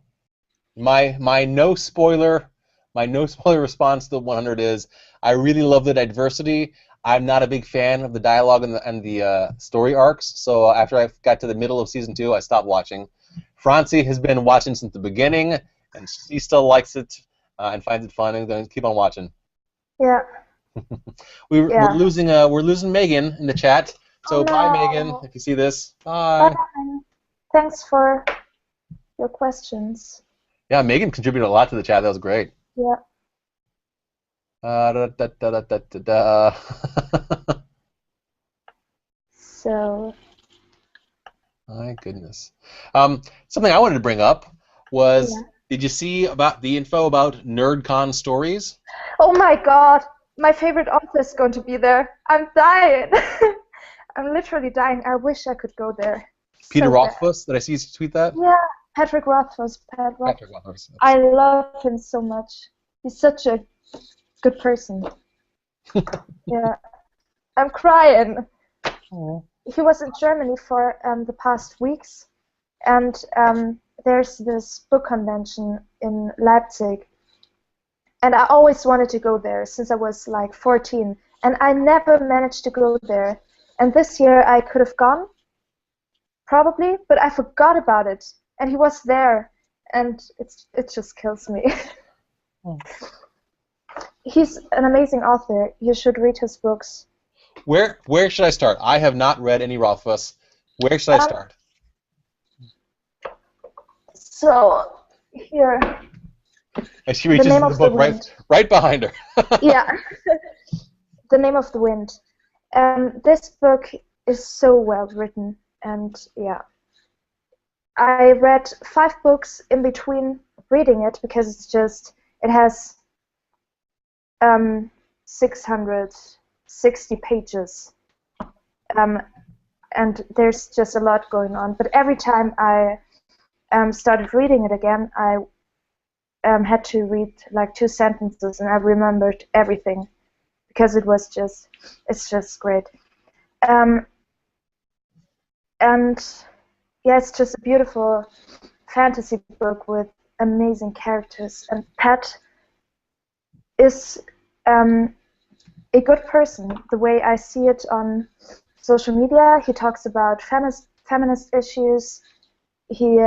my no spoiler response to the 100 is I really love the diversity. I'm not a big fan of the dialogue and the story arcs. So after I got to the middle of season 2, I stopped watching. Fransi has been watching since the beginning, and she still likes it and finds it fun, and going to keep on watching. Yeah. We're losing Megan in the chat. So bye, Megan. If you see this, bye. Bye. Thanks for your questions. Yeah, Megan contributed a lot to the chat. That was great. Yeah. So. My goodness. Something I wanted to bring up was, did you see about the info about Nerdcon stories? Oh my God! My favorite author is going to be there. I'm dying. I'm literally dying. I wish I could go there. Peter Rothfuss? Did I see you tweet that? Yeah, Patrick Rothfuss. Patrick Rothfuss. I love him so much. He's such a good person. Yeah. I'm crying. Oh. He was in Germany for the past weeks, and there's this book convention in Leipzig, and I always wanted to go there since I was like 14, and I never managed to go there. And this year I could have gone, probably, but I forgot about it, and he was there, and it just kills me. Oh. He's an amazing author. You should read his books. Where should I start? I have not read any Rothfuss. Where should I start? So here. And she reaches the book right behind her. Yeah. The Name of the Wind. This book is so well written, and yeah. I read 5 books in between reading it because it has 660 pages, and there's just a lot going on. But every time I started reading it again, I had to read like 2 sentences, and I remembered everything because it's just great. And yeah, it's just a beautiful fantasy book with amazing characters. And Pat is a good person. The way I see it on social media, he talks about feminist issues. He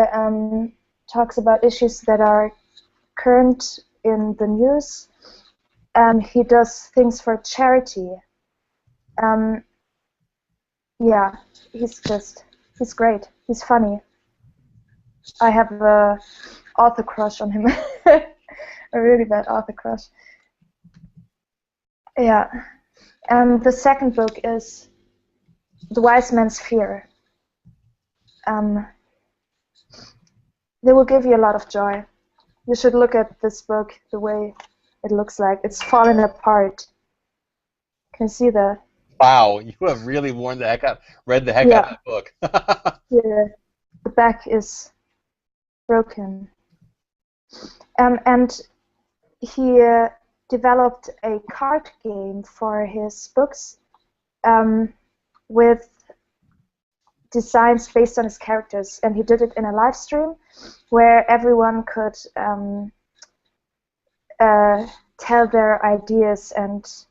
talks about issues that are current in the news. He does things for charity. Yeah, he's great. He's funny. I have a author crush on him. A really bad author crush. Yeah. The second book is The Wise Man's Fear. They will give you a lot of joy. You should look at this book the way it looks like. It's fallen apart. Can you see that? Wow, you have really read the heck out of that book. Yeah. The back is broken. And he developed a card game for his books with designs based on his characters, and he did it in a live stream where everyone could tell their ideas and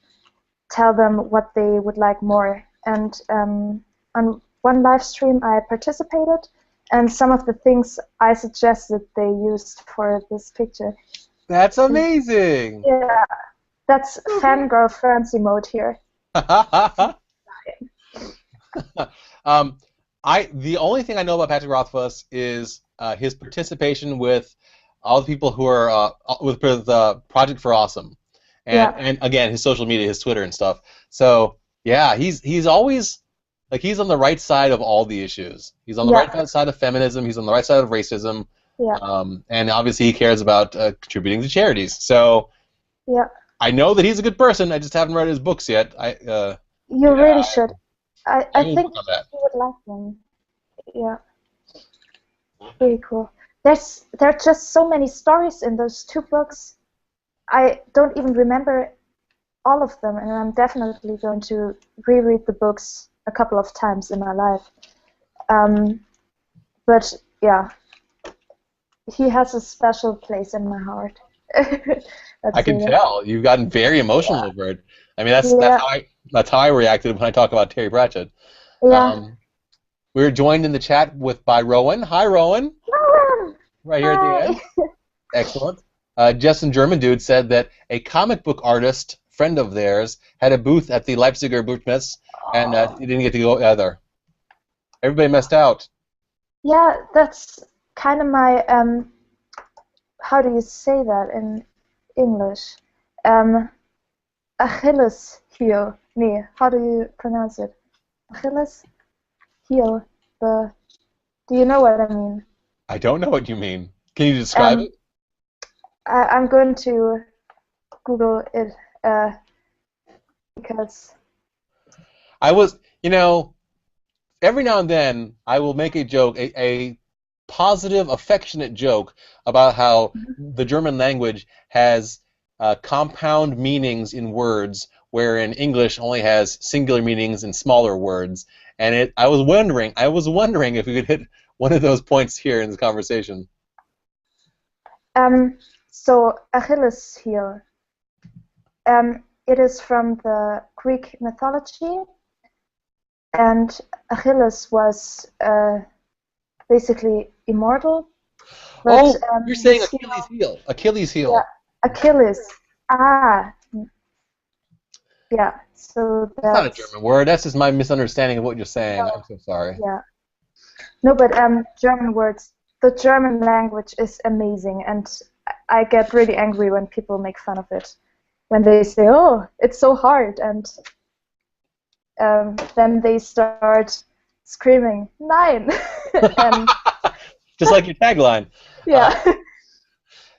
tell them what they would like more. And on one live stream I participated, and some of the things I suggested they used for this picture. That's amazing! Yeah, that's fangirl Fransi mode here. The only thing I know about Patrick Rothfuss is his participation with all the people who are with Project for Awesome, Yeah. and again his social media, his Twitter and stuff. So yeah, he's always like he's on the right side of all the issues. He's on the Yeah. right side of feminism. He's on the right side of racism. Yeah. And obviously he cares about contributing to charities. So Yeah. I know that he's a good person. I just haven't read his books yet. You Yeah, really should. I I will think work on that. you would like them. Yeah. Very cool. There are just so many stories in those two books. I don't even remember all of them, and I'm definitely going to reread the books a couple of times in my life. But yeah, he has a special place in my heart. I Let's can say that. tell you've gotten very emotional over it. I mean, Yeah, that's how I reacted when I talk about Terry Pratchett. yeah. Um, we were joined in the chat by Rowan. Hi, Rowan. Right here at the Hi. end. Excellent. Justin German Dude said that a comic book artist friend of theirs had a booth at the Leipziger Buchmesse, and he didn't get to go either. Everybody missed out. Yeah, that's kind of my how do you say that in English? Achilles heel. Nee, how do you pronounce it? Achilles heel. Do you know what I mean? I don't know what you mean. Can you describe it? I'm going to Google it because I was, every now and then I will make a joke, a positive, affectionate joke about how the German language has compound meanings in words, wherein English only has singular meanings in smaller words. And I was wondering if we could hit one of those points here in this conversation. so Achilles heel. It is from the Greek mythology, and Achilles was basically immortal. But, you're saying Achilles heel. Achilles heel. Yeah, Achilles. Ah, yeah. So That's not a German word. That's just my misunderstanding of what you're saying. I'm so sorry. Yeah. No, but German words. The German language is amazing, and I get really angry when people make fun of it. When they say, "Oh, it's so hard," and then they start screaming, "Nein!" and, just like your tagline. yeah.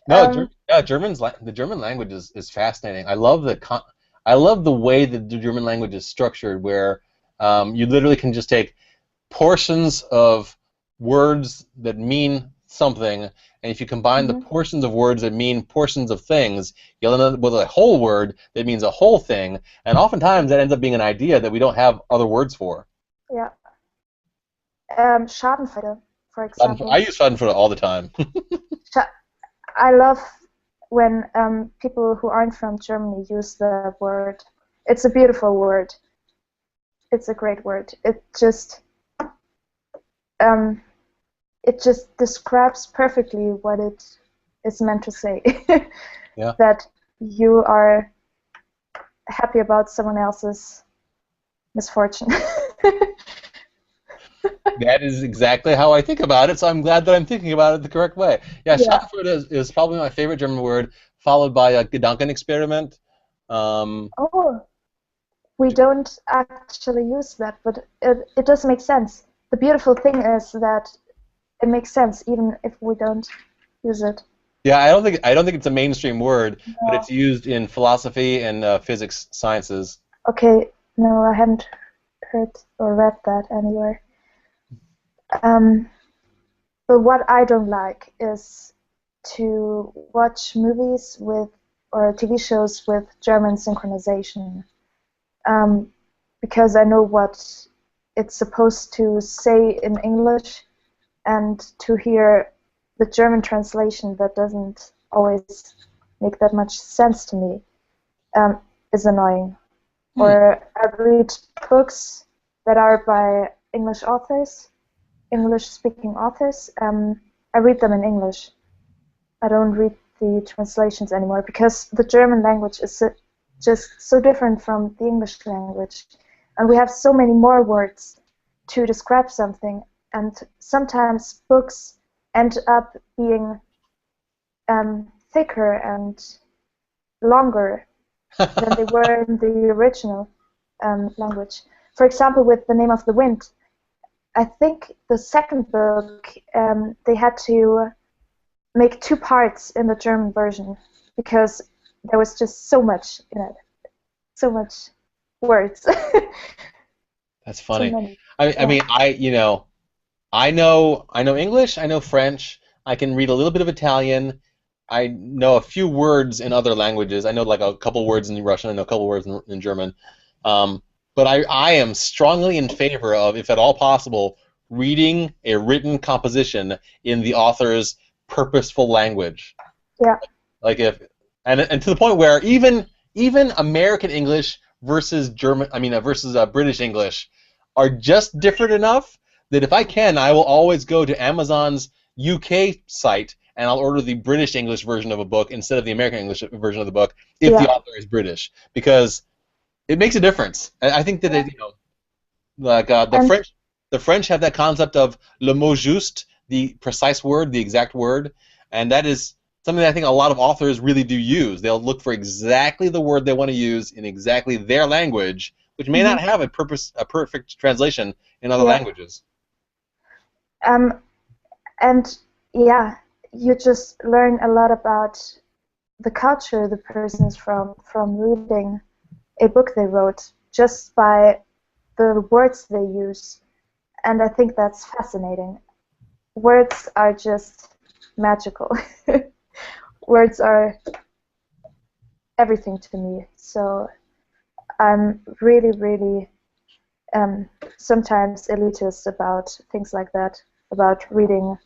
No, the German language is fascinating. I love the way that the German language is structured, where you literally can just take portions of words that mean something, and if you combine the portions of words that mean portions of things, you'll end up with a whole word that means a whole thing, and oftentimes that ends up being an idea that we don't have other words for. Yeah. Schadenfreude, for example. I use Schadenfreude all the time. I love when people who aren't from Germany use the word. It's a beautiful word. It's a great word. It just describes perfectly what it is meant to say. Yeah. That you are happy about someone else's misfortune. That is exactly how I think about it, so I'm glad that I'm thinking about it the correct way. Yeah, Schadenfreude is probably my favorite German word, followed by a Gedankenexperiment. Oh, we don't actually use that, but it does make sense. The beautiful thing is that it makes sense even if we don't use it. Yeah, I don't think it's a mainstream word, but it's used in philosophy and physics sciences. Okay, no, I haven't heard or read that anywhere. But what I don't like is to watch movies or TV shows with German synchronization, because I know what it's supposed to say in English, and to hear the German translation that doesn't always make that much sense to me is annoying. Or I read books that are by English-speaking authors. I read them in English. I don't read the translations anymore because the German language is just so different from the English language, and we have so many more words to describe something. And sometimes books end up being thicker and longer than they were in the original language. For example, with The Name of the Wind, I think the second book, they had to make 2 parts in the German version because there was just so much in it, so much words. That's funny. I mean, I know English, I know French, I can read a little bit of Italian, I know a few words in other languages. I know like a couple words in Russian, I know a couple words in German. But I am strongly in favor of, if at all possible, reading a written composition in the author's purposeful language. Yeah. Like and to the point where even American English versus British English are just different enough that if I can, I will always go to Amazon's UK site and I'll order the British English version of a book instead of the American English version of the book if the author is British, because it makes a difference. I think that the French have that concept of le mot juste, the precise word, the exact word, and that is something that I think a lot of authors really do use. They'll look for exactly the word they want to use in exactly their language, which may not have a perfect translation in other languages. And yeah, you just learn a lot about the culture the person's from reading a book they wrote just by the words they use, and I think that's fascinating. Words are just magical. Words are everything to me, so I'm really, really sometimes elitist about things like that, about reading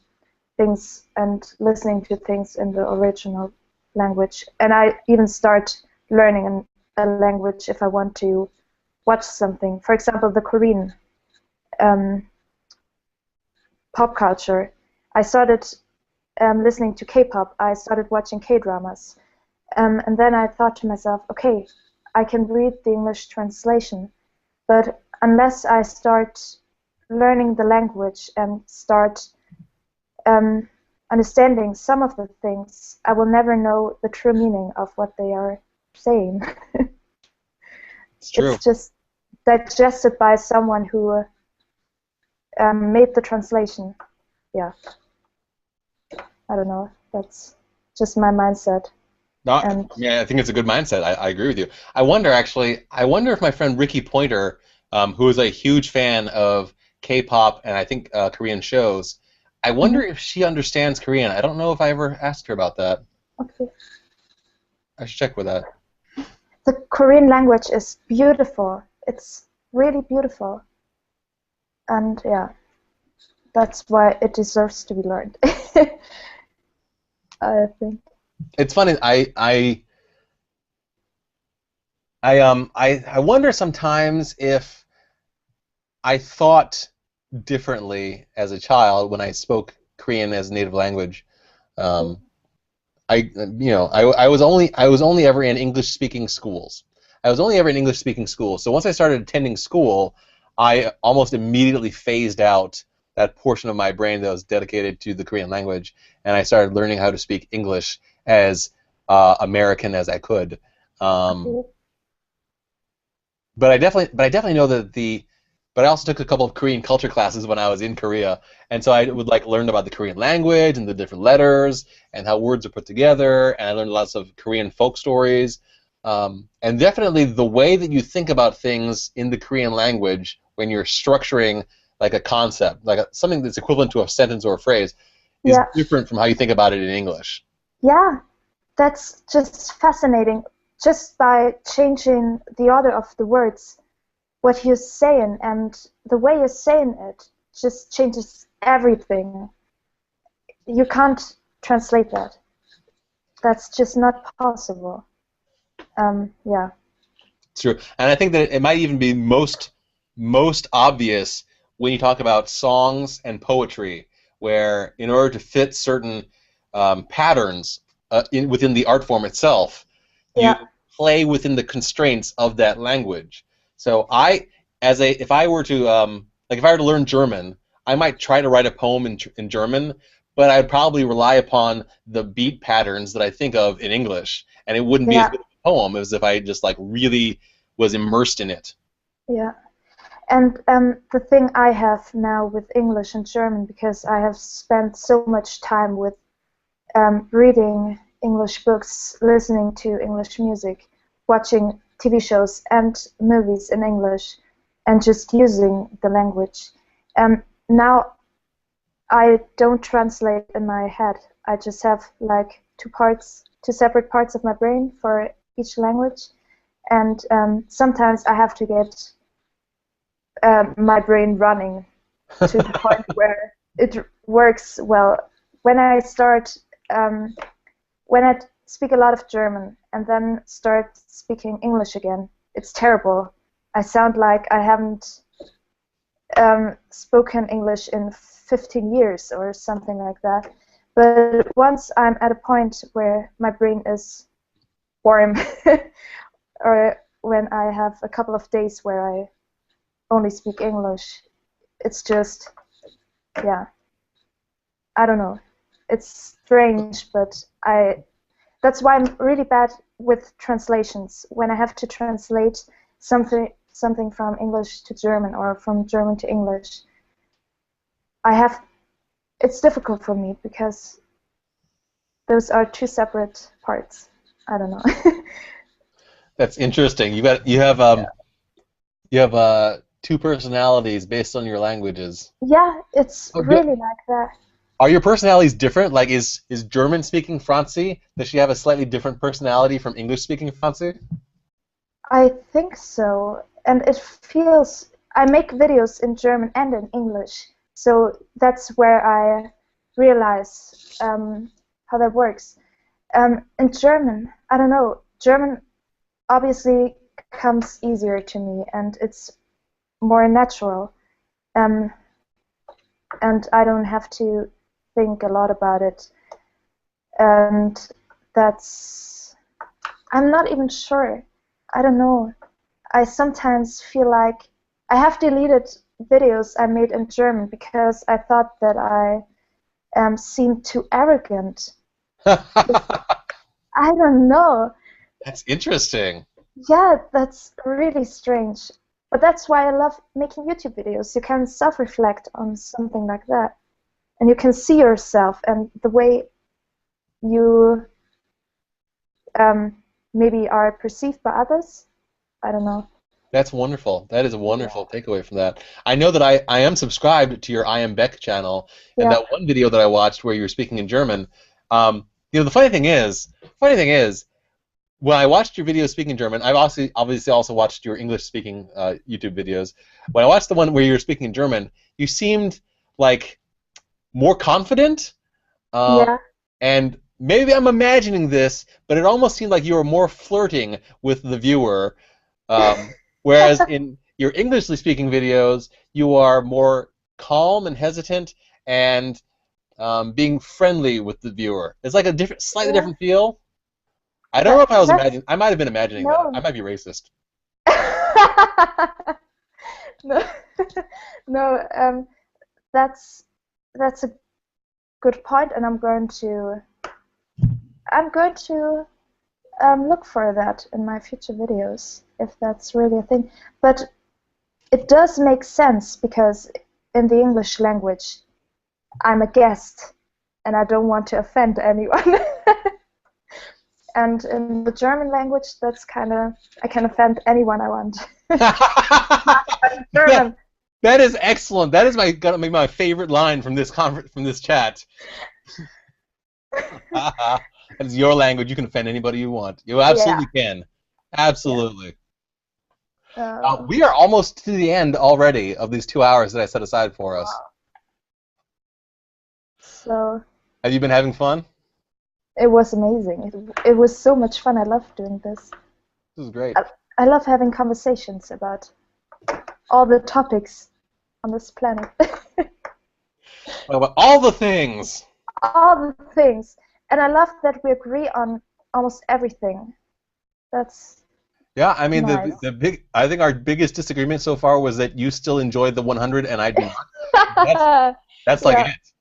things and listening to things in the original language. And I even start learning a language if I want to watch something. For example, the Korean pop culture. I started listening to K-pop. I started watching K-dramas. And then I thought to myself, okay, I can read the English translation, but unless I start learning the language and start understanding some of the things, I will never know the true meaning of what they are saying. It's true. It's just digested by someone who made the translation. Yeah. I don't know. That's just my mindset. Yeah, I think it's a good mindset. I agree with you. I wonder if my friend Ricky Pointer, who is a huge fan of K-pop and I think Korean shows, I wonder if she understands Korean. I don't know if I ever asked her about that. Okay. I should check with that. The Korean language is beautiful. It's really beautiful. And yeah, that's why it deserves to be learned. I think. It's funny. I wonder sometimes if I thought differently as a child when I spoke Korean as a native language. I was only ever in English-speaking schools. So once I started attending school, I almost immediately phased out that portion of my brain that was dedicated to the Korean language, and I started learning how to speak English as American as I could. But I definitely know that But I also took a couple of Korean culture classes when I was in Korea, and so I would learn about the Korean language and the different letters and how words are put together, and I learned lots of Korean folk stories. And definitely the way that you think about things in the Korean language when you're structuring like a concept, something that's equivalent to a sentence or a phrase, is different from how you think about it in English. Yeah, that's just fascinating. Just by changing the order of the words, what you're saying and the way you're saying it just changes everything. You can't translate that. That's just not possible. Yeah. It's true, and I think that it might even be most obvious when you talk about songs and poetry, where in order to fit certain patterns within the art form itself, you play within the constraints of that language. So if I were to learn German, I might try to write a poem in German, but I'd probably rely upon the beat patterns that I think of in English, and it wouldn't be as Yeah, good a poem as if I just like really was immersed in it. yeah. And the thing I have now with English and German, because I have spent so much time with reading English books, listening to English music, watching TV shows and movies in English, and just using the language. Now I don't translate in my head. I just have like two separate parts of my brain for each language, and sometimes I have to get my brain running to the point where it works well. When I start, when I speak a lot of German and then start speaking English again, it's terrible. I sound like I haven't spoken English in 15 years or something like that. But once I'm at a point where my brain is warm, or when I have a couple of days where I only speak English, it's just, yeah, I don't know. It's strange, but that's why I'm really bad with translations. When I have to translate something from English to German or from German to English, it's difficult for me because those are two separate parts. I don't know. That's interesting. You have two personalities based on your languages. Yeah, it's Oh, really like that. are your personalities different? Like, is German speaking Fransi? Does she have a slightly different personality from English speaking Fransi? I think so, and it feels. I make videos in German and in English, so that's where I realize how that works. In German, I don't know. German obviously comes easier to me, and it's more natural, and I don't have to think a lot about it, and I'm not even sure. I don't know. I sometimes feel like I have deleted videos I made in German because I thought that I seemed too arrogant. I don't know. That's interesting. Yeah, that's really strange. But that's why I love making YouTube videos. You can self-reflect on something like that. And you can see yourself and the way you maybe are perceived by others. I don't know. That's wonderful. That is a wonderful takeaway from that. I know that I am subscribed to your I Am Beck channel, and Yeah. that one video that I watched where you were speaking in German. The funny thing is, when I watched your video speaking German, I've obviously also watched your English speaking YouTube videos. When I watched the one where you were speaking in German, you seemed like more confident, Yeah. and maybe I'm imagining this, but it almost seemed like you were more flirting with the viewer. Whereas in your Englishly speaking videos, you are more calm and hesitant and being friendly with the viewer. It's like a slightly different feel. I don't know if I was imagining. I might have been imagining that. No. I might be racist. No, no. That's a good point, and I'm going to look for that in my future videos if that's really a thing. But it does make sense because in the English language, I'm a guest, and I don't want to offend anyone. And in the German language, that's I can offend anyone I want. German. That is excellent. That is gonna be my favorite line from this chat. That is your language. You can offend anybody you want. You absolutely can. Absolutely. Yeah. We are almost to the end already of these 2 hours that I set aside for us. So. Have you been having fun? It was amazing. It was so much fun. I love doing this. This is great. I love having conversations about all the topics on this planet. About all the things. All the things. And I love that we agree on almost everything. That's Yeah, I mean nice. I think our biggest disagreement so far was that you still enjoyed the 100 and I do not. That's like it.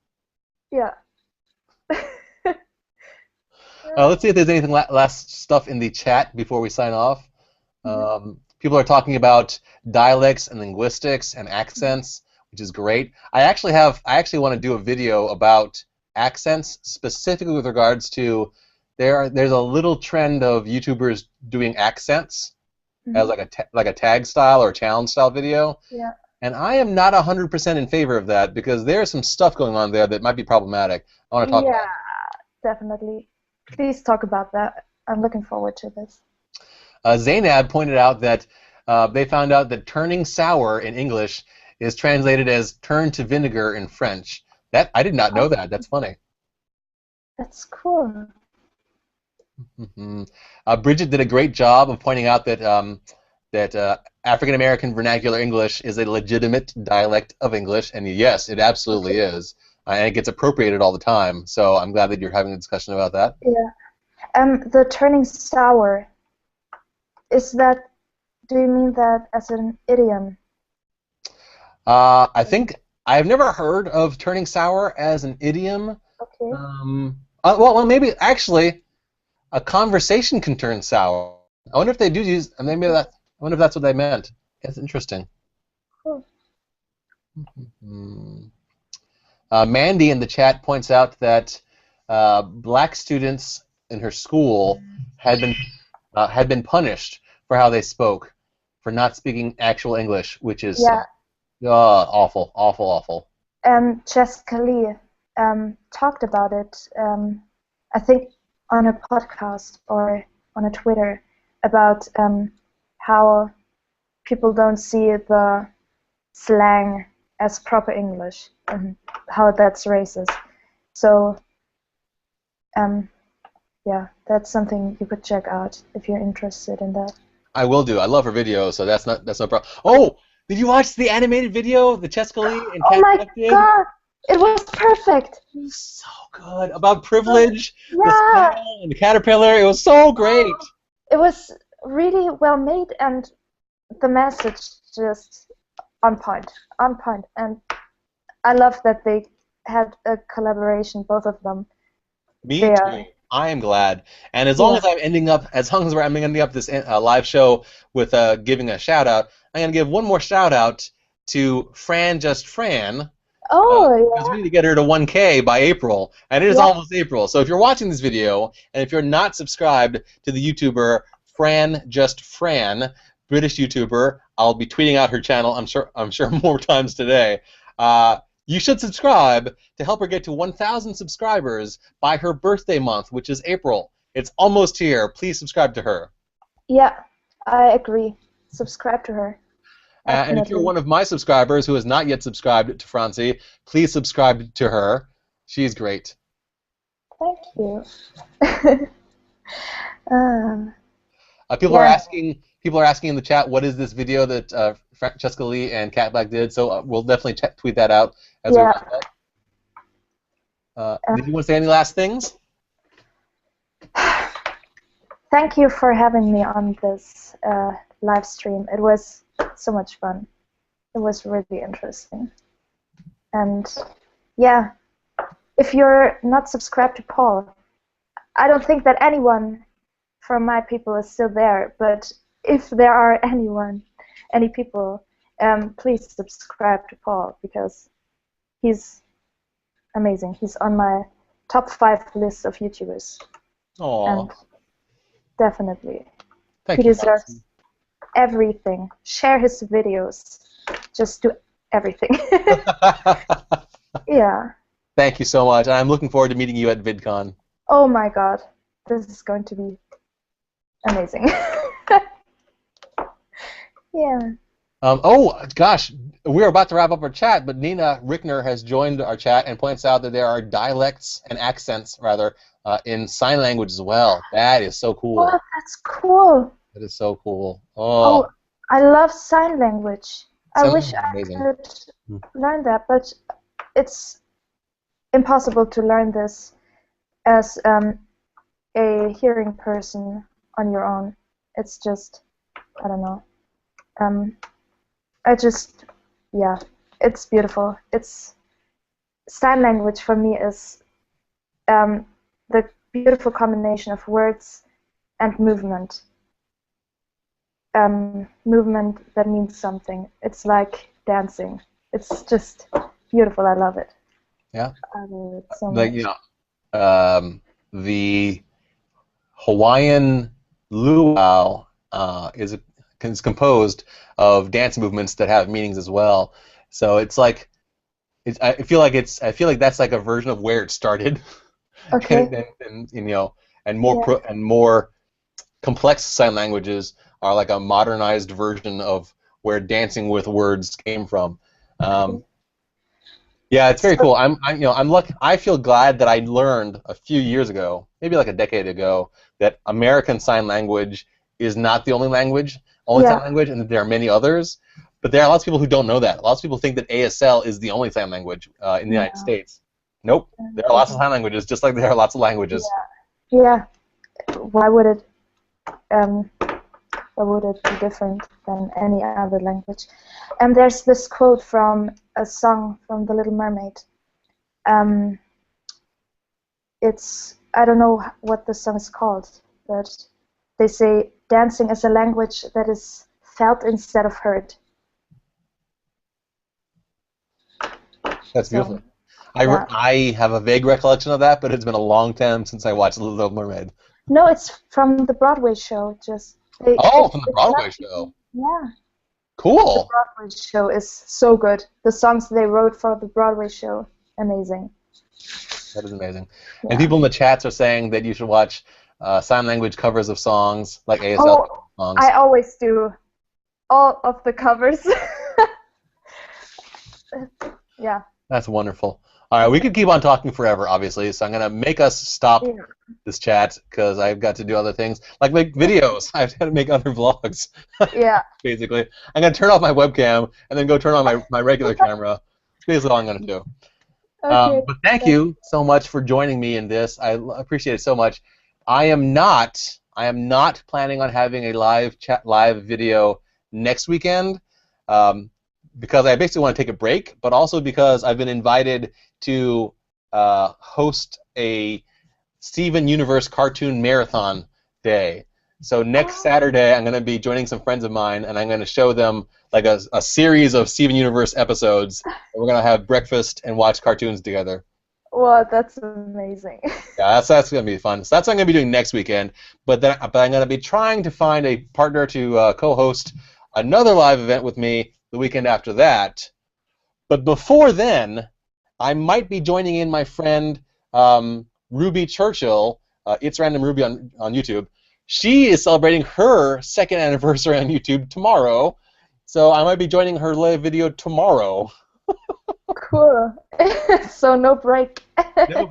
Yeah. Let's see if there's anything last stuff in the chat before we sign off. People are talking about dialects and linguistics and accents, which is great. I actually want to do a video about accents, specifically with regards to there's a little trend of YouTubers doing accents as like a tag style or challenge style video. Yeah. And I am not 100% in favor of that because there's some stuff going on there that might be problematic. I want to talk about it. Yeah, definitely. Please talk about that. I'm looking forward to this. Zainab pointed out that they found out that turning sour in English is translated as turn to vinegar in French. That I did not know that. That's funny. That's cool. Bridget did a great job of pointing out that African American vernacular English is a legitimate dialect of English, and yes, it absolutely is, and it gets appropriated all the time. So I'm glad that you're having a discussion about that. Yeah. The turning sour. Is that? Do you mean that as an idiom? I think I've never heard of turning sour as an idiom. Okay. Well, maybe actually, a conversation can turn sour. I wonder if they do use. Maybe that. I wonder if that's what they meant. That's interesting. Cool. Mandy in the chat points out that black students in her school had been punished for how they spoke, for not speaking actual English, which is awful, awful, awful. Chescaleigh talked about it, I think, on a podcast or on a Twitter about how people don't see the slang as proper English and how that's racist. So, yeah, that's something you could check out if you're interested in that. I will do. I love her video, so that's no problem. Oh, did you watch the animated video, the Chescaleigh and Cat Blaque did? Oh my God, it was perfect. It was so good about privilege, Yeah. the snail and the caterpillar. It was so great. It was really well made, and the message just on point, and I love that they had a collaboration, both of them. Me too. I am glad, and as long as we're ending up this live show with giving a shout out, I'm gonna give one more shout out to Fran. Because we need to get her to 1K by April, and it is almost April. So if you're watching this video, and if you're not subscribed to the YouTuber Fran, British YouTuber, I'll be tweeting out her channel. I'm sure more times today. You should subscribe to help her get to 1,000 subscribers by her birthday month, which is April. It's almost here. Please subscribe to her. Yeah, I agree. Subscribe to her. And if you're one of my subscribers who has not yet subscribed to Fransi, please subscribe to her. She's great. Thank you. People are asking in the chat, what is this video that Chescaleigh and Cat Blaque did? So we'll definitely tweet that out as we wrap up. Did you want to say any last things? Thank you for having me on this live stream. It was so much fun. It was really interesting. And yeah, if you're not subscribed to Paul, I don't think that anyone from my people is still there, but if there are any people, please subscribe to Paul, because he's amazing. He's on my top 5 list of YouTubers. Aww. And definitely. Thank you. He deserves everything. Share his videos. Just do everything. Yeah. Thank you so much. And I'm looking forward to meeting you at VidCon. Oh my God. This is going to be amazing. Yeah. Oh gosh, we're about to wrap up our chat, but Nina Rickner has joined our chat and points out that there are dialects and accents, rather, in sign language as well. That is so cool. Oh, that's cool. That is so cool. Oh, I love sign language. I wish I amazing. could learn that, but it's impossible to learn this as a hearing person on your own. It's just, I don't know. It's beautiful. It's sign language for me is the beautiful combination of words and movement. Movement that means something. It's like dancing. It's just beautiful. I love it. Yeah. I love it so Like, much. The Hawaiian luau is composed of dance movements that have meanings as well. So it's like I feel like that's like a version of where it started, Okay. and more complex sign languages are like a modernized version of where dancing with words came from. Okay. Yeah, it's very So cool. I'm lucky. I feel glad that I learned a few years ago, maybe like a decade ago, that American Sign Language is not the only sign yeah. language, and that there are many others. But there are lots of people who don't know that. Lots of people think that ASL is the only sign language in the No, United States. Nope. it There are lots of isn't. sign languages, just like there are lots of languages. Yeah. Why would it? Why would it be different than any other language? And there's this quote from a song from The Little Mermaid. I don't know what the song is called, but they say dancing is a language that is felt instead of heard. That's So beautiful. yeah. I have a vague recollection of that, but it's been a long time since I watched The Little Mermaid. No, it's from the Broadway show. Oh, from the It's not Broadway show. even, yeah. The Cool. Broadway show is so good. The songs they wrote for the Broadway show, amazing. That is amazing. And Yeah. people in the chats are saying that you should watch sign language covers of songs, like ASL Oh, songs. I always do all of the covers. Yeah. That's wonderful. All right, we could keep on talking forever, obviously, so I'm going to make us stop Yeah. this chat because I've got to do other things, like make videos. I've got to make other vlogs, Yeah. basically. I'm going to turn off my webcam and then go turn on my regular camera. That's basically all I'm going to do. Okay. But thank you so much for joining me in this. I appreciate it so much. I am not planning on having a live video next weekend because I basically want to take a break, but also because I've been invited to host a Steven Universe cartoon marathon day. So next Saturday, I'm going to be joining some friends of mine, and I'm going to show them like a series of Steven Universe episodes. And we're going to have breakfast and watch cartoons together. Well, that's amazing. Yeah, that's going to be fun. So that's what I'm going to be doing next weekend. But I'm going to be trying to find a partner to co-host another live event with me the weekend after that. But before then, I might be joining in my friend Ruby Churchill. It's Random Ruby on YouTube. She is celebrating her second anniversary on YouTube tomorrow, so I might be joining her live video tomorrow. Cool. So no break.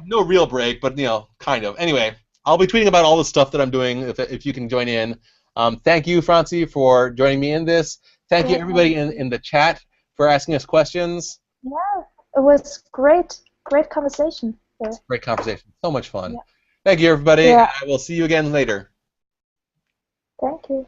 No real break, but kind of. Anyway, I'll be tweeting about all the stuff that I'm doing if you can join in. Thank you, Fransi, for joining me in this. Thank you, everybody in the chat, for asking us questions. Yeah, it was great. Great conversation. Yeah. Great conversation. So much fun. Yeah. Thank you, everybody. Yeah. I will see you again later. Thank you.